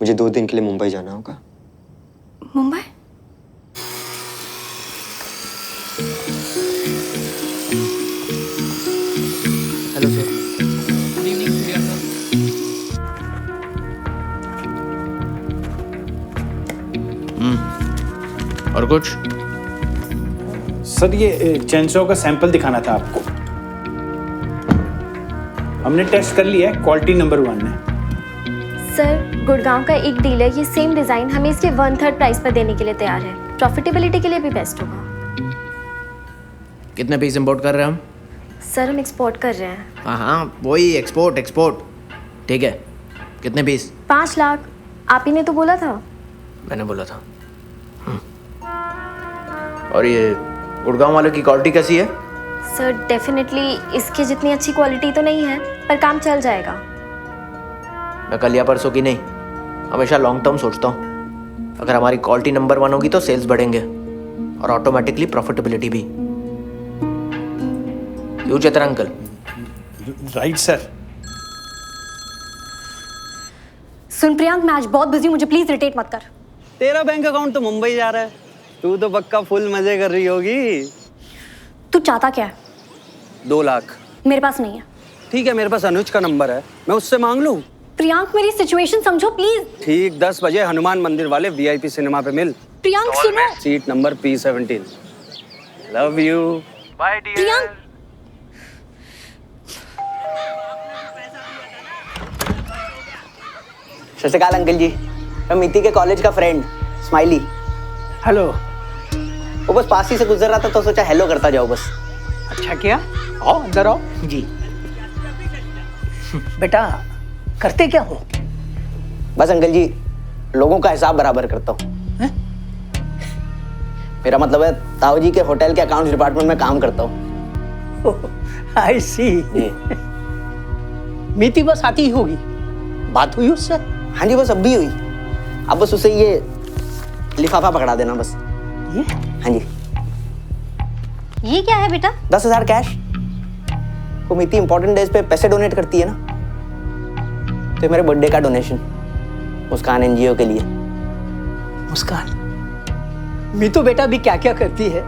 मुझे 2 दिन के लिए मुंबई जाना होगा। Mumbai? Hello sir. Good evening Surya sir. और कुछ? सर, ये चेंसो का सैंपल दिखाना था आपको। हमने टेस्ट कर लिया है, क्वालिटी नंबर 1 है। सर, गुड़गांव का एक डीलर ये सेम डिजाइन हमें इसके 1/3 प्राइस पर देने के लिए तैयार है। प्रॉफिटेबिलिटी के लिए भी बेस्ट होगा। कितने पीस इंपोर्ट कर रहे हैं हम? सर, हम एक्सपोर्ट कर रहे हैं। हाँ, वही एक्सपोर्ट। ठीक है, कितने पीस? 5 लाख। आप ही ने तो बोला था। मैंने बोला था। और ये गुड़गांव वालों की क्वालिटी कैसी है? सर, डेफिनेटली इसकी जितनी अच्छी क्वालिटी तो नहीं है, पर काम चल जाएगा। मैं कल या परसों की नहीं, हमेशा लॉन्ग टर्म सोचता हूँ। अगर हमारी क्वालिटी नंबर 1 होगी तो सेल्स बढ़ेंगे और ऑटोमेटिकली प्रॉफिटेबिलिटी भी। क्यों चेतन अंकल? Right sir. सुन प्रियांक, मैं आज बहुत बिजी हूँ, मुझे प्लीज इरिटेट मत कर। तेरा बैंक अकाउंट तो मुंबई जा रहा है, तू तो पक्का फुल मजे कर रही होगी। तू चाहता क्या है? 2 लाख। मेरे पास नहीं है। ठीक है, मेरे पास अनुज का नंबर है, मैं उससे मांग लूं। प्रियांक, मेरी सिचुएशन समझो प्लीज। ठीक 10 बजे हनुमान मंदिर वाले VIP सिनेमा पे मिल। प्रियांक सुनो। Seat number P17। Love you. Bye dear. Priyank, Sat Shri अकाल अंकल जी, मैं मिति के कॉलेज का फ्रेंड स्माइली। हेलो। वो बस पास ही से गुजर रहा था तो सोचा हेलो करता जाओ बस। अच्छा किया, आओ अंदर आओ। जी। बेटा करते क्या हो? बस अंकल जी, लोगों का हिसाब बराबर करता हूँ। मेरा मतलब है ताऊ जी के होटल के अकाउंट्स डिपार्टमेंट में काम करता हूँ। आई सी। मीति बस आती ही होगी, बात हुई उससे? हाँ जी, बस अब भी हुई। अब बस उसे ये लिफाफा पकड़ा देना बस। ये? हाँ जी। ये क्या है बेटा? 10,000 कैश। वो मिति इंपॉर्टेंट डेज पे पैसे डोनेट करती है ना, तो मेरे बर्थडे का डोनेशन मुस्कान NGO के लिए। मुस्कान, मीतू बेटा भी क्या क्या करती है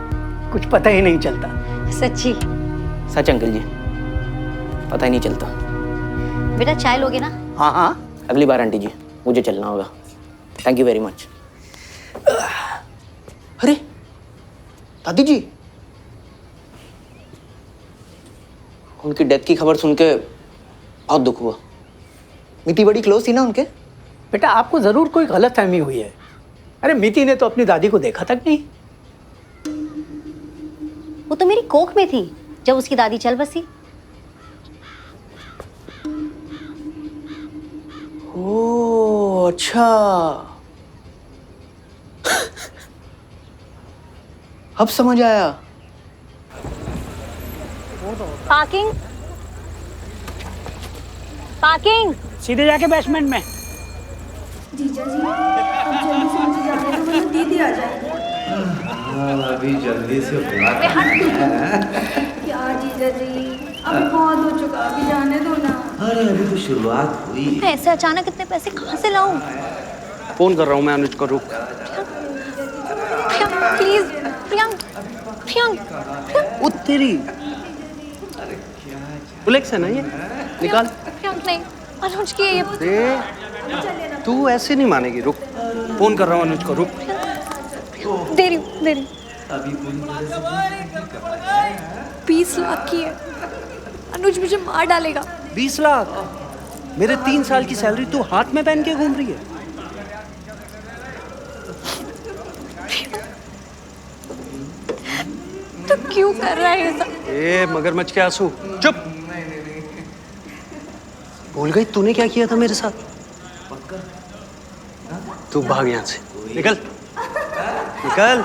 कुछ पता ही नहीं चलता। सच्ची? सच अंकल जी, पता ही नहीं चलता। बेटा चाय लोगे ना? हाँ हाँ। अगली बार आंटी जी, मुझे चलना होगा। Thank you very much. अरे दादी जी, उनकी डेथ की खबर सुन के बहुत दुख हुआ। मिति बड़ी क्लोज थी ना उनके। बेटा आपको जरूर कोई गलतफहमी हुई है। अरे मिति ने तो अपनी दादी को देखा तक नहीं। वो तो मेरी कोख में थी जब उसकी दादी चल बसी। ओह अच्छा। अब समझ आया। Parking, parking. सीधे जाके बेसमेंट में। जीजा जी, अब जल्दी से मुझे जाने दो वरना दीदी आ जाएगी। अभी जल्दी से बुला। क्या जीजा जी, अब बहुत हो चुका, अभी जाने दो ना। अरे अभी तो शुरुआत हुई। मैं ऐसे अचानक इतने पैसे कहाँ से लाऊं? फोन कर रहा हूँ मैं अनुज को, रुक। प्लीज प्रियांक, प्रियांक। ओ तेरी बुलेक्स है ना ये, निकाल। प्रियांक नहीं, अनुज की ये। तू ऐसे नहीं मानेगी, रुक। फोन कर रहा हूँ अनुज को, रुक। दे रही हूँ, दे रही हूँ। 20 लाख की है। अनुज मुझे मार डालेगा। 20 लाख? मेरे 3 साल की सैलरी तू हाथ में पहन के घूम रही है। तो क्यों कर रहा है ये सब? ए मगरमच्छ के आंसू, चुप। भूल गई तूने क्या किया था मेरे साथ? तू भाग यहाँ से, निकल निकल।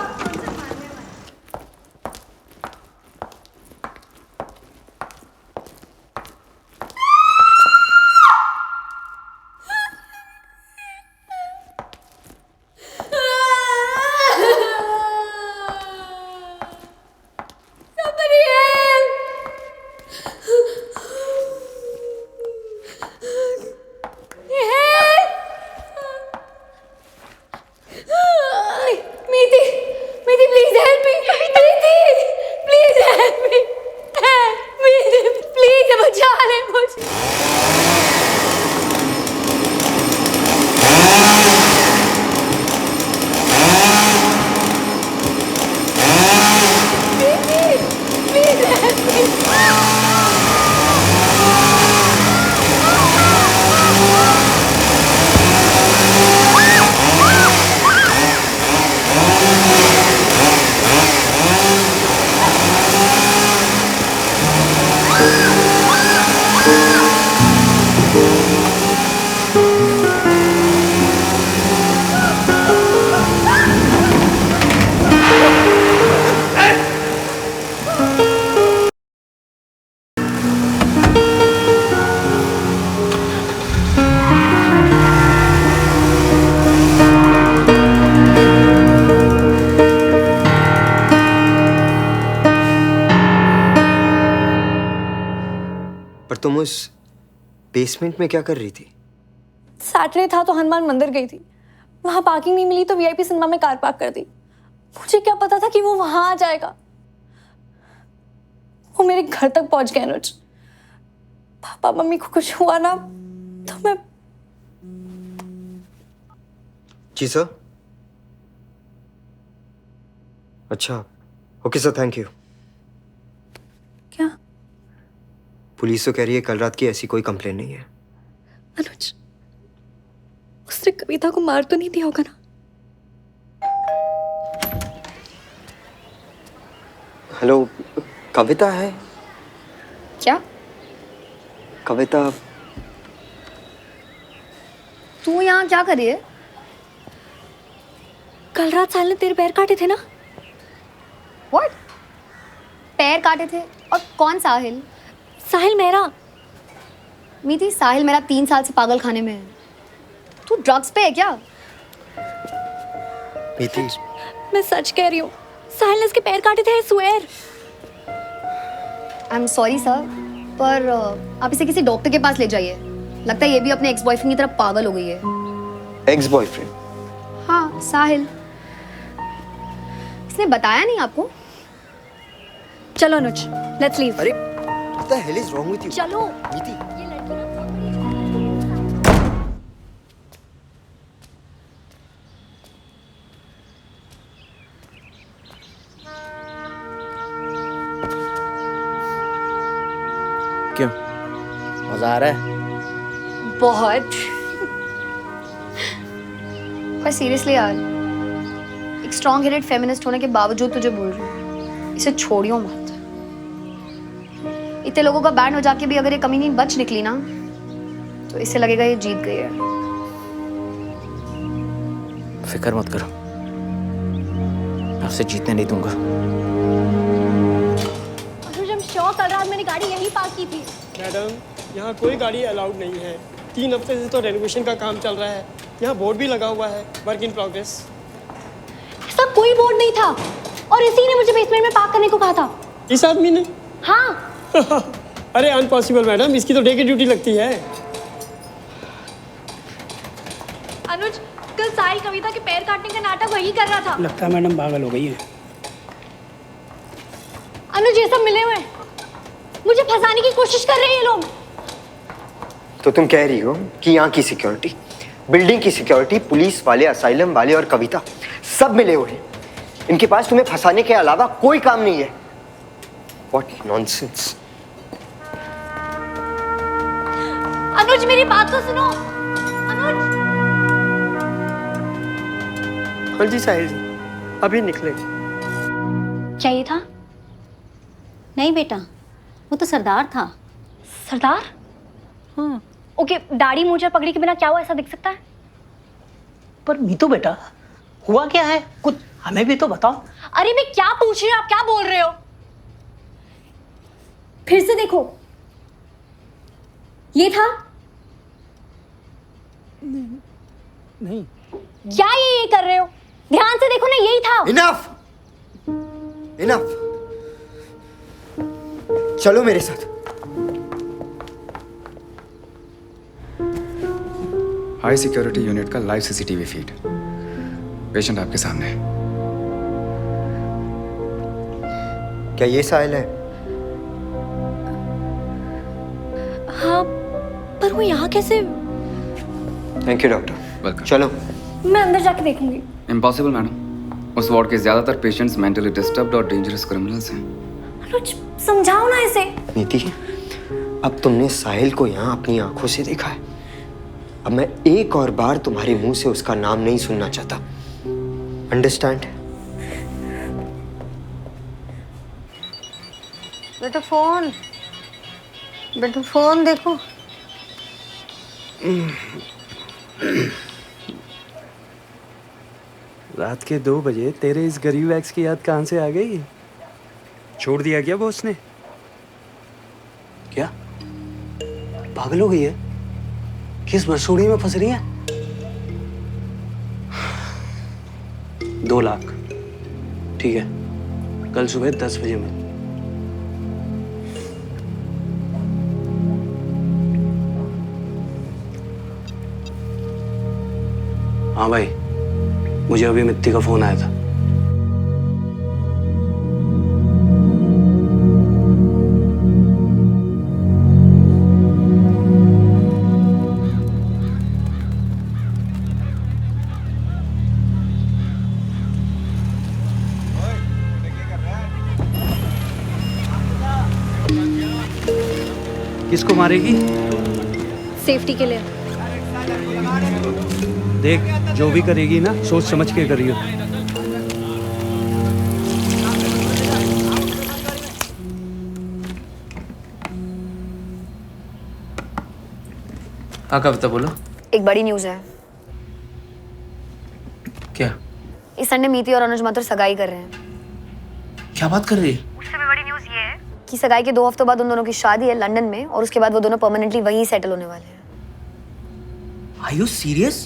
तुम उस बेसमेंट में क्या कर रही थी? सैटरडे था तो हनुमान मंदिर गई थी। वहां पार्किंग नहीं मिली तो VIP सिनेमा में कार पार्क कर दी। मुझे क्या पता था कि वो वहां आ जाएगा। वो मेरे घर तक पहुंच गए अनुज। पापा मम्मी को कुछ हुआ ना तो मैं। जी सर। अच्छा, ओके सर, थैंक यू। क्या? पुलिस तो कह रही है कल रात की ऐसी कोई कंप्लेन नहीं है। अनुज, उसने कविता को मार तो नहीं दिया होगा ना? हेलो, कविता है? क्या? कविता, तू यहाँ क्या कर रही है? कल रात साहिल ने तेरे पैर काटे थे ना? What? पैर काटे थे? और कौन साहिल? साहिल मेहरा। मीति, साहिल मेरा 3 साल से पागल खाने में है। तू ड्रग्स पे है क्या? मीति, मैं सच कह रही हूँ, साहिल ने इसके पैर काटे थे, I swear। I am sorry sir, पर आप इसे किसी डॉक्टर के पास ले जाइए। लगता है ये भी अपने एक्स बॉयफ्रेंड की तरफ पागल हो गई है। Ex boyfriend? हाँ, साहिल। इसने बताया नहीं आपको? चलो अनुज, लेट्स लीव। अरे, what the hell is wrong with you? चलो। मीति। क्यों, मजा आ रहा है? बहुत। पर सीरियसली यार, एक स्ट्रॉन्ग हेडेड फेमिनिस्ट होने के बावजूद तुझे बोल रही हूँ, इसे छोड़ियो मत। इतने लोगों का बैंड हो जाके भी अगर ये कमीनी बच निकली ना, तो इससे लगेगा ये जीत गई है। फिक्र मत करो, मैं उसे जीतने नहीं दूंगा। अनुज, I'm sure कल रात मैंने गाड़ी यहीं पार्क की थी। मैडम, यहाँ कोई गाड़ी अलाउड नहीं है। 3 हफ्ते से तो रेनोवेशन का काम चल रहा है। यहाँ बोर्ड भी लगा हुआ है, वर्क इन प्रोग्रेस। ऐसा कोई बोर्ड नहीं था, और इसी ने मुझे बेसमेंट में पार्क करने को कहा था। इस आदमी ने? हाँ। अरे अनपॉसिबल मैडम, इसकी तो डे की ड्यूटी लगती है। अनुज, कल साहिल कविता के पैर काटने का नाटक वही कर रहा था। लगता है मैडम पागल हो गई है। अनुज, ये सब मिले हुए हैं, मुझे फंसाने की कोशिश कर रहे हैं ये लोग। तो तुम कह रही हो कि यहाँ की सिक्योरिटी, बिल्डिंग की सिक्योरिटी, पुलिस वाले, असाइलम वाले और कविता सब मिले हुए हैं। इनके पास तुम्हें फंसाने के अलावा कोई काम नहीं है। What nonsense! अनुज, मेरी बात तो सुनो। अनुज। हाँ जी साहिल जी, अभी निकले। क्या ये था? नहीं बेटा, वो तो सरदार था। सरदार? हाँ। ओके, दाढ़ी मूंछ और पगड़ी के बिना क्या हुआ ऐसा दिख सकता है? पर मीतू बेटा, हुआ क्या है? कुछ हमें भी तो बताओ। अरे मैं क्या पूछ रही हूँ, आप क्या बोल रहे हो? फिर से देखो, ये था? नहीं। क्या ये कर रहे हो? ध्यान से देखो ना, यही था। Enough! Enough! चलो मेरे साथ। हाई सिक्योरिटी यूनिट का लाइव सीसीटीवी फीड। पेशेंट आपके सामने है। क्या ये साहिल है? हाँ, पर वो यहाँ कैसे? Thank you doctor. चलो। मैं अंदर जाके देखूंगी। इम्पॉसिबल मैडम, उस वार्ड के ज्यादातर पेशेंट्स मेंटली डिस्टर्ब्ड और डेंजरस क्रिमिनल्स हैं। अनुज, समझाओ ना इसे। नीति, अब तुमने साहिल को यहाँ अपनी आंखों से देखा है। अब मैं एक और बार तुम्हारे मुंह से उसका नाम नहीं सुनना चाहता। अंडरस्टैंड? बेटा फोन, बेटा फोन देखो। रात के 2 बजे तेरे इस गरीब एक्स की याद कहाँ से आ गई? छोड़ दिया क्या बॉस ने? क्या पागल हो गई है? किस मसूड़ी में फंस रही है? 2 लाख, ठीक है, कल सुबह 10 बजे में। हाँ भाई, मुझे अभी मित्ती का फोन आया था। किसको मारेगी? सेफ्टी के लिए। देख, जो भी करेगी ना, सोच समझ के करियो। हाँ कविता बोलो। एक बड़ी न्यूज़ है। क्या? इस संडे मीति और अनुज माथुर सगाई कर रहे हैं। क्या बात कर रही है? उससे भी बड़ी न्यूज़ ये है कि सगाई के 2 हफ्तों बाद उन दोनों की शादी है लंदन में, और उसके बाद वो दोनों परमानेंटली वहीं सेटल होने वाले हैं। Are you serious?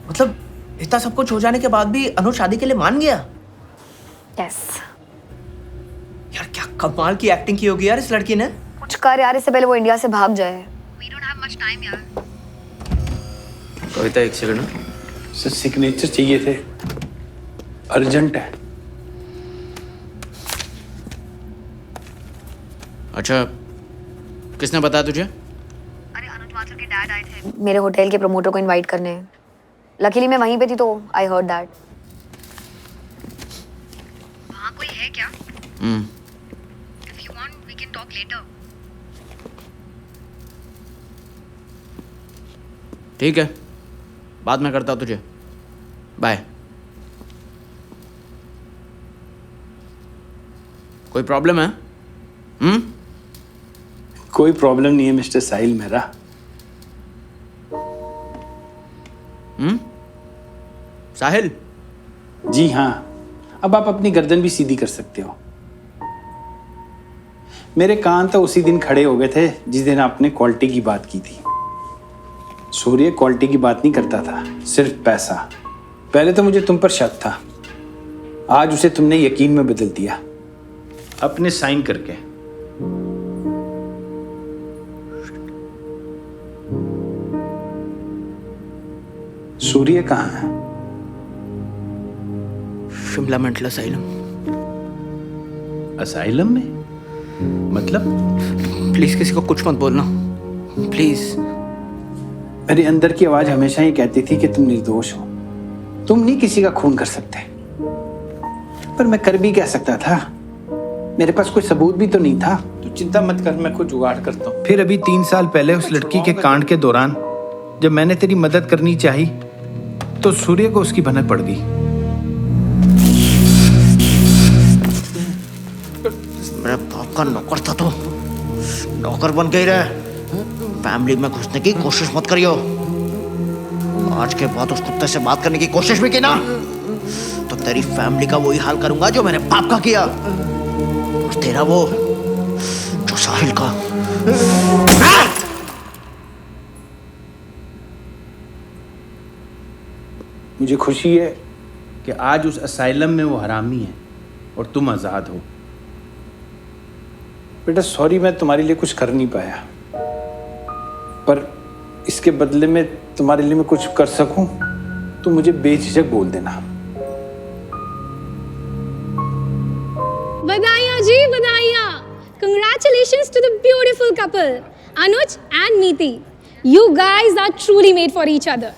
मतलब इतना सब कुछ हो जाने के बाद भी अनुज शादी के लिए मान गया? यस। यार क्या कमाल की एक्टिंग की होगी यार इस लड़की ने। कुछ कर यार, इससे पहले वो इंडिया से भाग जाए। We don't have much time यार। कविता एक सेकंड। सर सिग्नेचर चाहिए थे, अर्जेंट है। अच्छा, किसने बताया तुझे? अरे अनुज माथुर के डैड आए थे मेरे होटल के प्रमोटर को इनवाइट करने। लकीली मैं वहीं पे थी तो आई हर्ड दैट। वहाँ कोई है क्या? If you want, we can talk later. ठीक है, बाद में करता हूँ तुझे। बाय। कोई प्रॉब्लम है? कोई प्रॉब्लम नहीं है मिस्टर साहिल मेहरा। साहिल? जी हाँ, अब आप अपनी गर्दन भी सीधी कर सकते हो। मेरे कान तो उसी दिन खड़े हो गए थे जिस दिन आपने क्वालिटी की बात की थी। सूर्य क्वालिटी की बात नहीं करता था, सिर्फ पैसा। पहले तो मुझे तुम पर शक था, आज उसे तुमने यकीन में बदल दिया अपने साइन करके। सूर्य कहाँ है? Shimla mental asylum. असाइलम में? मतलब? प्लीज किसी को कुछ मत बोलना, प्लीज। मेरे अंदर की आवाज हमेशा ही कहती थी कि तुम निर्दोष हो, तुम नहीं किसी का खून कर सकते। पर मैं कर भी क्या सकता था? मेरे पास कोई सबूत भी तो नहीं था। तू चिंता मत कर, मैं कुछ जुगाड़ करता हूँ। फिर अभी 3 साल पहले उस लड़की के कांड के दौरान जब मैंने तेरी मदद करनी चाही तो सूर्य को उसकी भनक पड़ गई। मेरे बाप का नौकर था तो नौकर बन गई रहे। फैमिली में घुसने की कोशिश मत करियो। आज के बाद उस कुत्ते से बात करने की कोशिश भी की ना तो तेरी फैमिली का वही हाल करूंगा जो मेरे बाप का किया, और तेरा वो जो साहिल का। मुझे खुशी है कि आज उस असाइलम में वो हरामी है और तुम आजाद हो। बेटा सॉरी, मैं तुम्हारे लिए कुछ कर नहीं पाया, पर इसके बदले में तुम्हारे लिए मैं कुछ कर सकूं तो मुझे बेझिझक बोल देना। बधाइयाँ जी, बधाइयाँ। Congratulations to the beautiful couple, Anuj and Meeti. You guys are truly made for each other.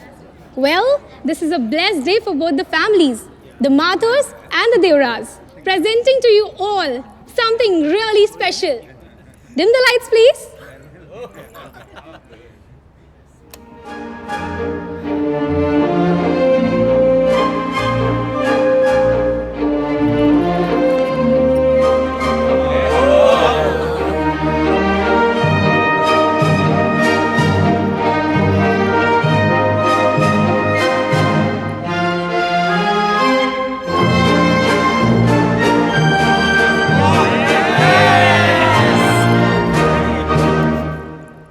Well, this is a blessed day for both the families, the Mathurs and the Devras, presenting to you all something really special. Dim the lights, please.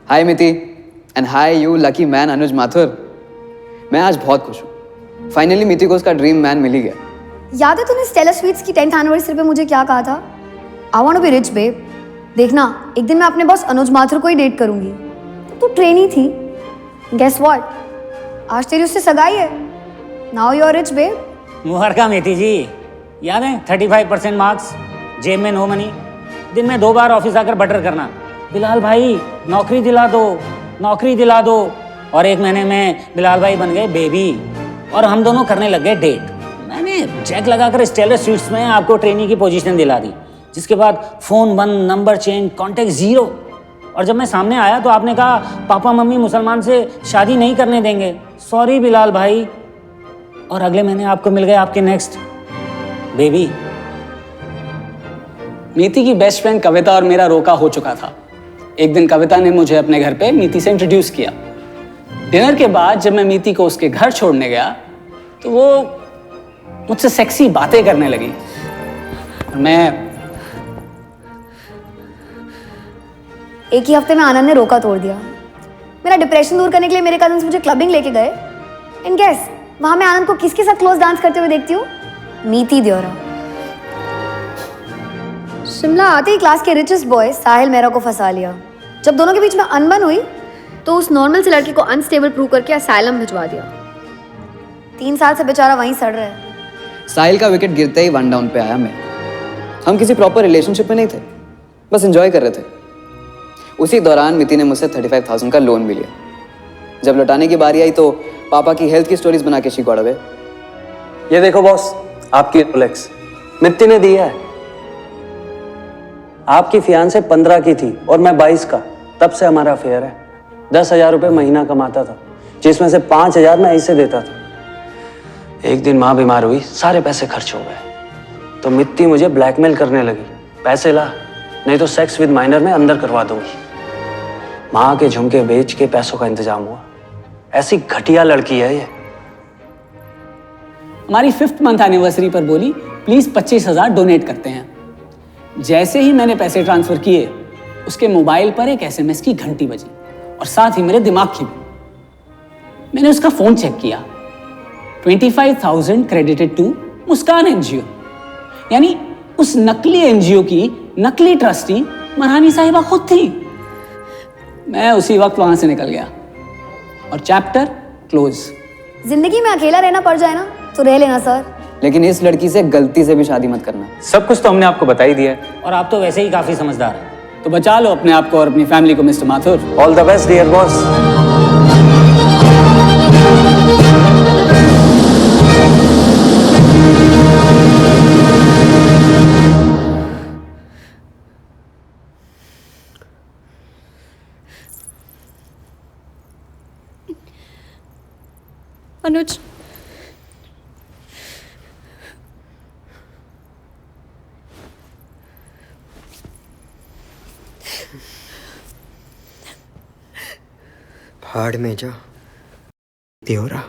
Hi Miti and hi you lucky man Anuj Mathur. मैं आज बहुत खुश हूँ। Finally मिति को उसका dream man मिल ही गया। याद है तूने स्टेला स्वीट्स की 10th एनिवर्सरी पे मुझे क्या कहा था? I want to be rich babe. देखना एक दिन मैं अपने बॉस अनुज माथुर को ही डेट करूंगी। तू ट्रेनी थी, गेस व्हाट, आज तेरी उससे सगाई है। Now you are rich babe. मुहरका मेथी जी, याद है 35% मार्क्स, जेब में नो मनी, दिन में 2 बार ऑफिस आकर बटर करना, बिलाल भाई नौकरी दिला दो, नौकरी दिला दो, और 1 महीने में बिलाल भाई बन गए बेबी और हम दोनों करने लग गए डेट। मैंने चेक लगाकर स्टेलर स्वीट्स में आपको ट्रेनी की पोजीशन दिला दी, जिसके बाद फोन बंद, नंबर चेंज, कांटेक्ट 0, और जब मैं सामने आया तो आपने कहा पापा मम्मी मुसलमान से शादी नहीं करने देंगे। सॉरी बिलाल भाई। और अगले महीने आपको मिल गए आपके नेक्स्ट बेबी। मीति की बेस्ट फ्रेंड कविता और मेरा रोका हो चुका था। एक दिन कविता ने मुझे अपने घर पे मीति से इंट्रोड्यूस किया। डिनर के बाद जब मैं मीति को उसके घर छोड़ने गया तो वो मुझसे सेक्सी बातें करने लगी। एक ही हफ्ते में आनंद ने रोका तोड़ दिया। मेरा डिप्रेशन दूर करने के लिए मेरे कजन्स मुझे क्लबिंग लेके गए। एंड गेस वहां मैं आनंद को किसके साथ क्लोज डांस करते हुए देखती हूँ? मीति देओरा। शिमला आते ही क्लास के रिचेस्ट बॉय साहिल मेहरा को फंसा लिया। जब दोनों के बीच में अनबन हुई तो उस नॉर्मल से लड़के को अनस्टेबल प्रूव करके असाइलम भिजवा दिया। 3 साल से बेचारा वहीं सड़ रहा है। साहिल का विकेट गिरते ही 1 डाउन पे आया मैं। हम किसी प्रॉपर रिलेशनशिप में नहीं थे, बस एंजॉय कर रहे थे। उसी दौरान मिति ने मुझसे 35,000 का लोन भी लिया। जब लौटाने की बारी आई तो पापा की हेल्थ की स्टोरीज बना के शी गॉट अवे। ये देखो बॉस, आपकी रोलेक्स मित्ती ने दी है। आपकी फियांसे 15 की थी और मैं 22 का। तब से हमारा अफेयर है। 10,000 रुपये महीना कमाता था, जिसमें से 5,000 मैं ऐसे देता था। एक दिन माँ बीमार हुई, सारे पैसे खर्च हो गए। तो मित्ती मुझे ब्लैकमेल करने लगी, पैसे ला नहीं तो सेक्स विद माइनर में अंदर करवा दूंगी। माँ के झुमके बेच के पैसों का इंतजाम हुआ। ऐसी घटिया लड़की है ये। हमारी 5th मंथ एनिवर्सरी पर बोली प्लीज 25,000 डोनेट करते हैं। जैसे ही मैंने पैसे ट्रांसफर किए उसके मोबाइल पर एक SMS की घंटी बजी और साथ ही मेरे दिमाग की भी। मैंने उसका फोन चेक किया। 25,000 क्रेडिटेड टू मुस्कान NGO, यानी उस नकली NGO की नकली ट्रस्टी मरहानी साहिबा खुद थी। मैं उसी वक्त वहां से निकल गया और चैप्टर क्लोज। जिंदगी में अकेला रहना पड़ जाए ना तो रह लेना सर, लेकिन इस लड़की से गलती से भी शादी मत करना। सब कुछ तो हमने आपको बता ही दिया है और आप तो वैसे ही काफी समझदार हैं। तो बचा लो अपने आप को और अपनी फैमिली को mister Mathur. All the best dear boss. Anuj, भाड़ में जा देवरा।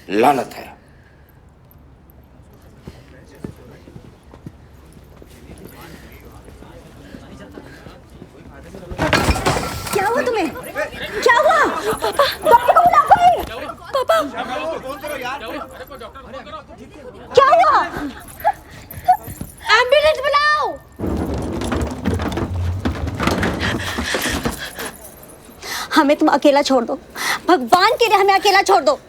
लानत है। क्या हुआ तुम्हें? क्या हुआ? पापा, डॉक्टर को बुलाओ कोई। पापा, क्या हुआ? एम्बुलेंस बुलाओ। हमें तुम अकेला छोड़ दो, भगवान के लिए हमें अकेला छोड़ दो।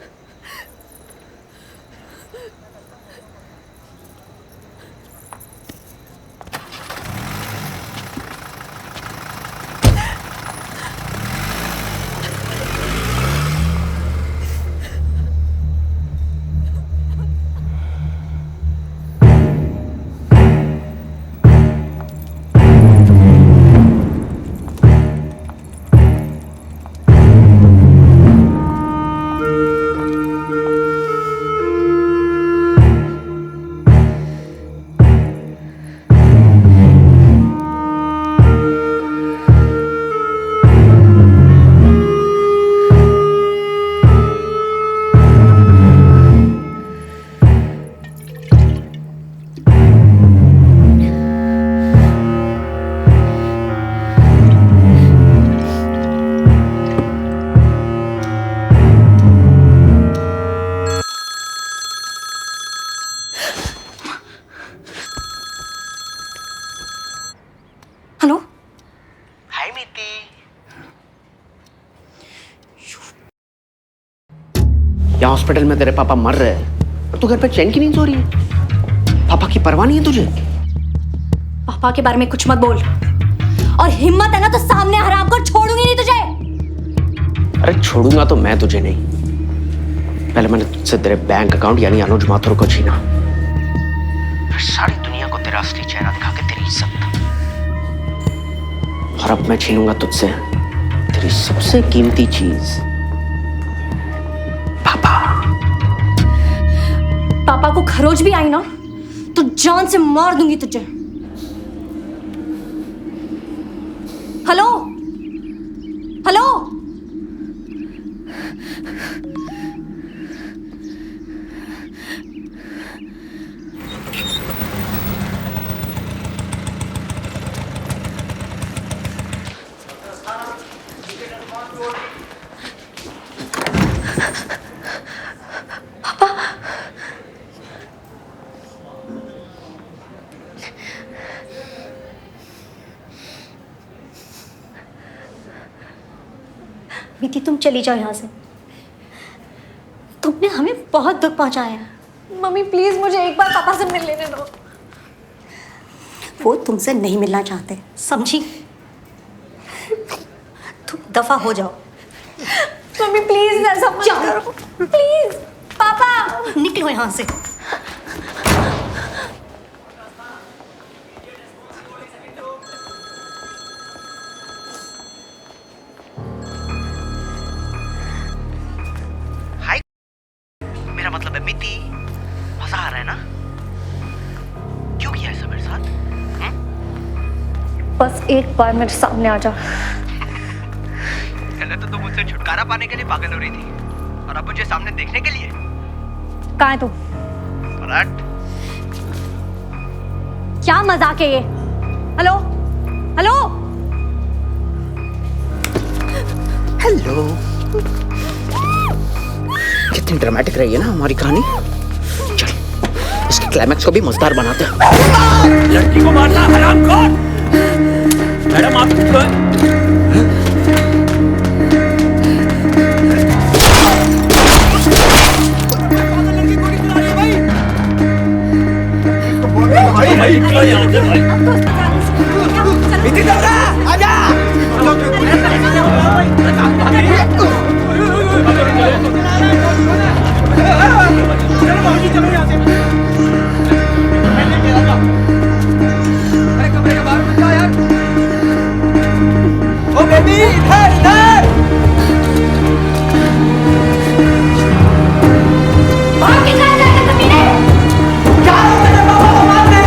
यहाँ हॉस्पिटल में तेरे पापा मर रहे हैं और तू घर पे चैन की नींद सो रही है। पापा की परवाह नहीं है तुझे? पापा के बारे में कुछ मत बोल, और हिम्मत है ना तो सामने हराम कर छोड़ूंगी नहीं तुझे। अरे छोड़ूंगा तो मैं तुझे नहीं, पहले मैंने तुझसे तेरे बैंक अकाउंट यानी अनुज माथुर को छीना, फिर सारी दुनिया को तेरा असली चेहरा दिखा के तेरी इज्जत, और अब मैं छीनूंगा तुझसे तेरी सबसे कीमती चीज, पापा को खरोच भी आई ना तो जान से मार दूंगी तुझे। हेलो हेलो, मीति तुम चली जाओ यहाँ से, तुमने हमें बहुत दुख पहुंचाया है। मम्मी प्लीज मुझे एक बार पापा से मिल लेने दो। वो तुमसे नहीं मिलना चाहते, समझी? तुम दफा हो जाओ। मम्मी प्लीज ऐसा मत करो प्लीज। पापा निकलो यहाँ से। मेरा मतलब है मिति, मजा आ रहा है ना? क्यों किया ऐसा मेरे साथ? बस एक बार मेरे सामने आ जा। पहले तो तुम मुझसे छुटकारा पाने के लिए पागल हो रही थी, और अब मुझे सामने देखने के लिए। कहाँ है तू? पलट। क्या मजाक है ये? Hello hello hello. कितनी ड्रामेटिक रही है ना हमारी कहानी। चल इसके क्लाइमैक्स को भी मजेदार बनाते हैं। लड़की को मारना हरामखोर। मैडम आप ठीक हो? भाई निकलो यहाँ से भाई। इतनी दौड़ा आजा। चलो यहाँ से। अरे कमरे के बाहर मत जाओ यार। ओ बेबी इधर इधर। भाग के कहाँ जा रहे हो कमीने? जाओ मेरे पापा को मार दे।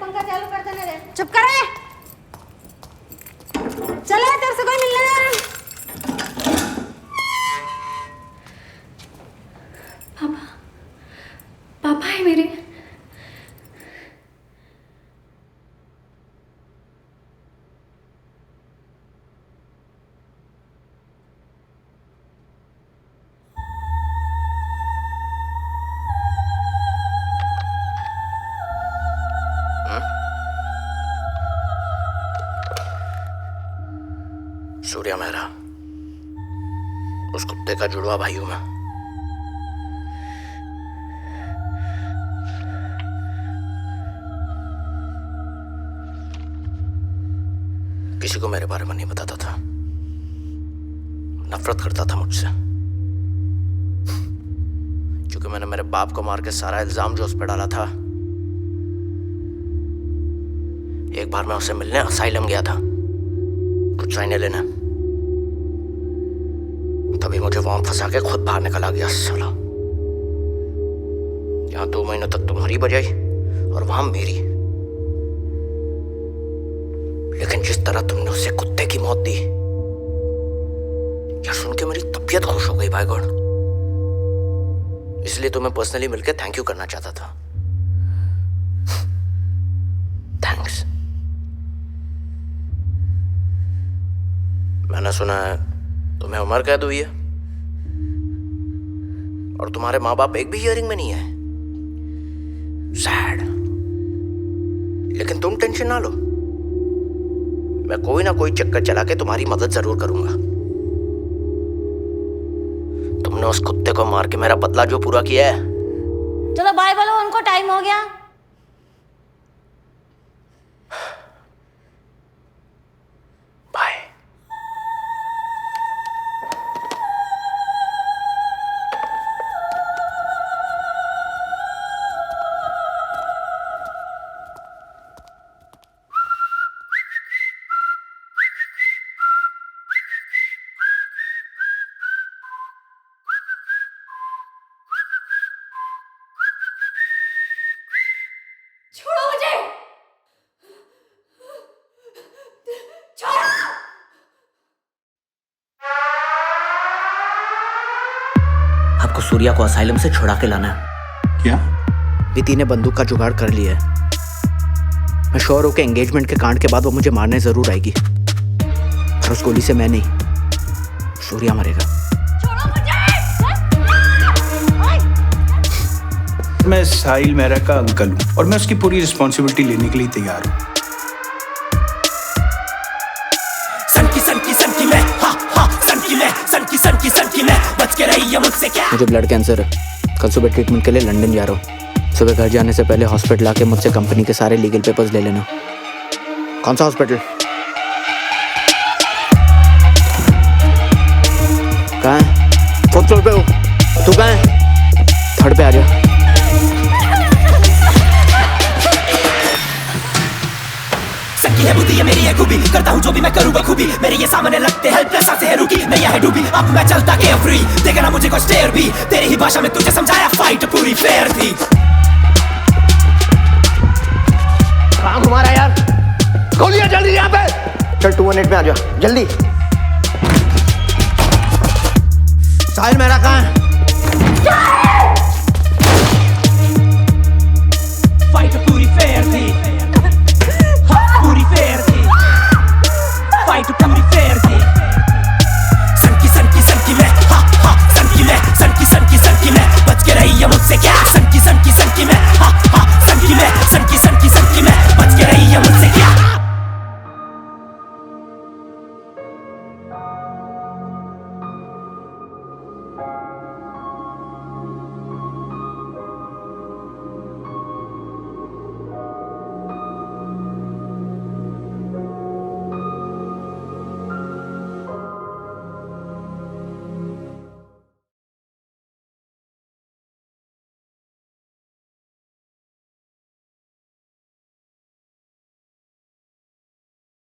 पंखा चालू करते ना रे। चुप कर रे। चले तेरे से कोई मिलने जा रहा। पापा, पापा है मेरे। सूर्या मेहरा, उस कुत्ते का जुड़वा भाई हूं मैं। किसी को मेरे बारे में नहीं बताता था, नफरत करता था मुझसे, क्योंकि मैंने मेरे बाप को मार के सारा इल्जाम जो उस पर डाला था। एक बार मैं उसे मिलने असाइलम गया था, कुछ साइने लेना, तभी मुझे वहां फंसा के खुद बाहर निकला गया साला। यहां 2 महीनों तक तुम्हारी बजाई और वहां मेरी। लेकिन जिस तरह तुमने उसे कुत्ते की मौत दी, यह सुन के मेरी तबीयत खुश हो गई भाई गॉड। इसलिए तुम्हें पर्सनली मिलकर थैंक यू करना चाहता था। थैंक्स। मैंने सुना है तुम्हें उम्र कैद हुई है और तुम्हारे माँ बाप एक भी हियरिंग में नहीं है। सैड। लेकिन तुम टेंशन ना लो, मैं कोई ना कोई चक्कर चला के तुम्हारी मदद जरूर करूंगा। तुमने उस कुत्ते को मार के मेरा बदला जो पूरा किया है। चलो बाय बोलो, उनको टाइम हो गया। छोड़ो मुझे, छोड़ो। आपको सूर्या को असाइलम से छुड़ा के लाना है। क्या? नीति ने बंदूक का जुगाड़ कर लिया है। मैं श्योर हूं कि एंगेजमेंट के कांड के बाद वो मुझे मारने जरूर आएगी, और उस गोली से मैं नहीं, सूर्या मरेगा। मैं साहिल मेहरा का अंकल हूं और मैं उसकी पूरी रिस्पॉन्सिबिलिटी लेने के लिए तैयार हूं। बच के रही है मुझसे क्या? मुझे ब्लड कैंसर है, कल सुबह ट्रीटमेंट के लिए लंदन जा रहा हूँ। सुबह घर जाने से पहले हॉस्पिटल आके मुझसे कंपनी के सारे लीगल पेपर्स ले लेना। कौन सा हॉस्पिटल? कहाँ है? 4th फ्लोर पे हो। तू कहाँ है? 3rd पे आ जा। सकी है बुद्धि, ये मेरी है खूबी, करता हूँ जो भी मैं करूँ बखूबी। मेरे ये सामने लगते हेल्पलेस, सांसें है रुकी, मैं यहाँ डूबी, अब मैं चलता के फ्री। देखे ना मुझे कुछ स्टेयर भी, तेरी ही भाषा में तुझे समझाया, फाइट पूरी फेयर थी। कहाँ घुमा रहा है यार? खोलिए जल्दी यहाँ पे। चल 218 पे आ जा जल्दी। साहिल मेहरा कहाँ है?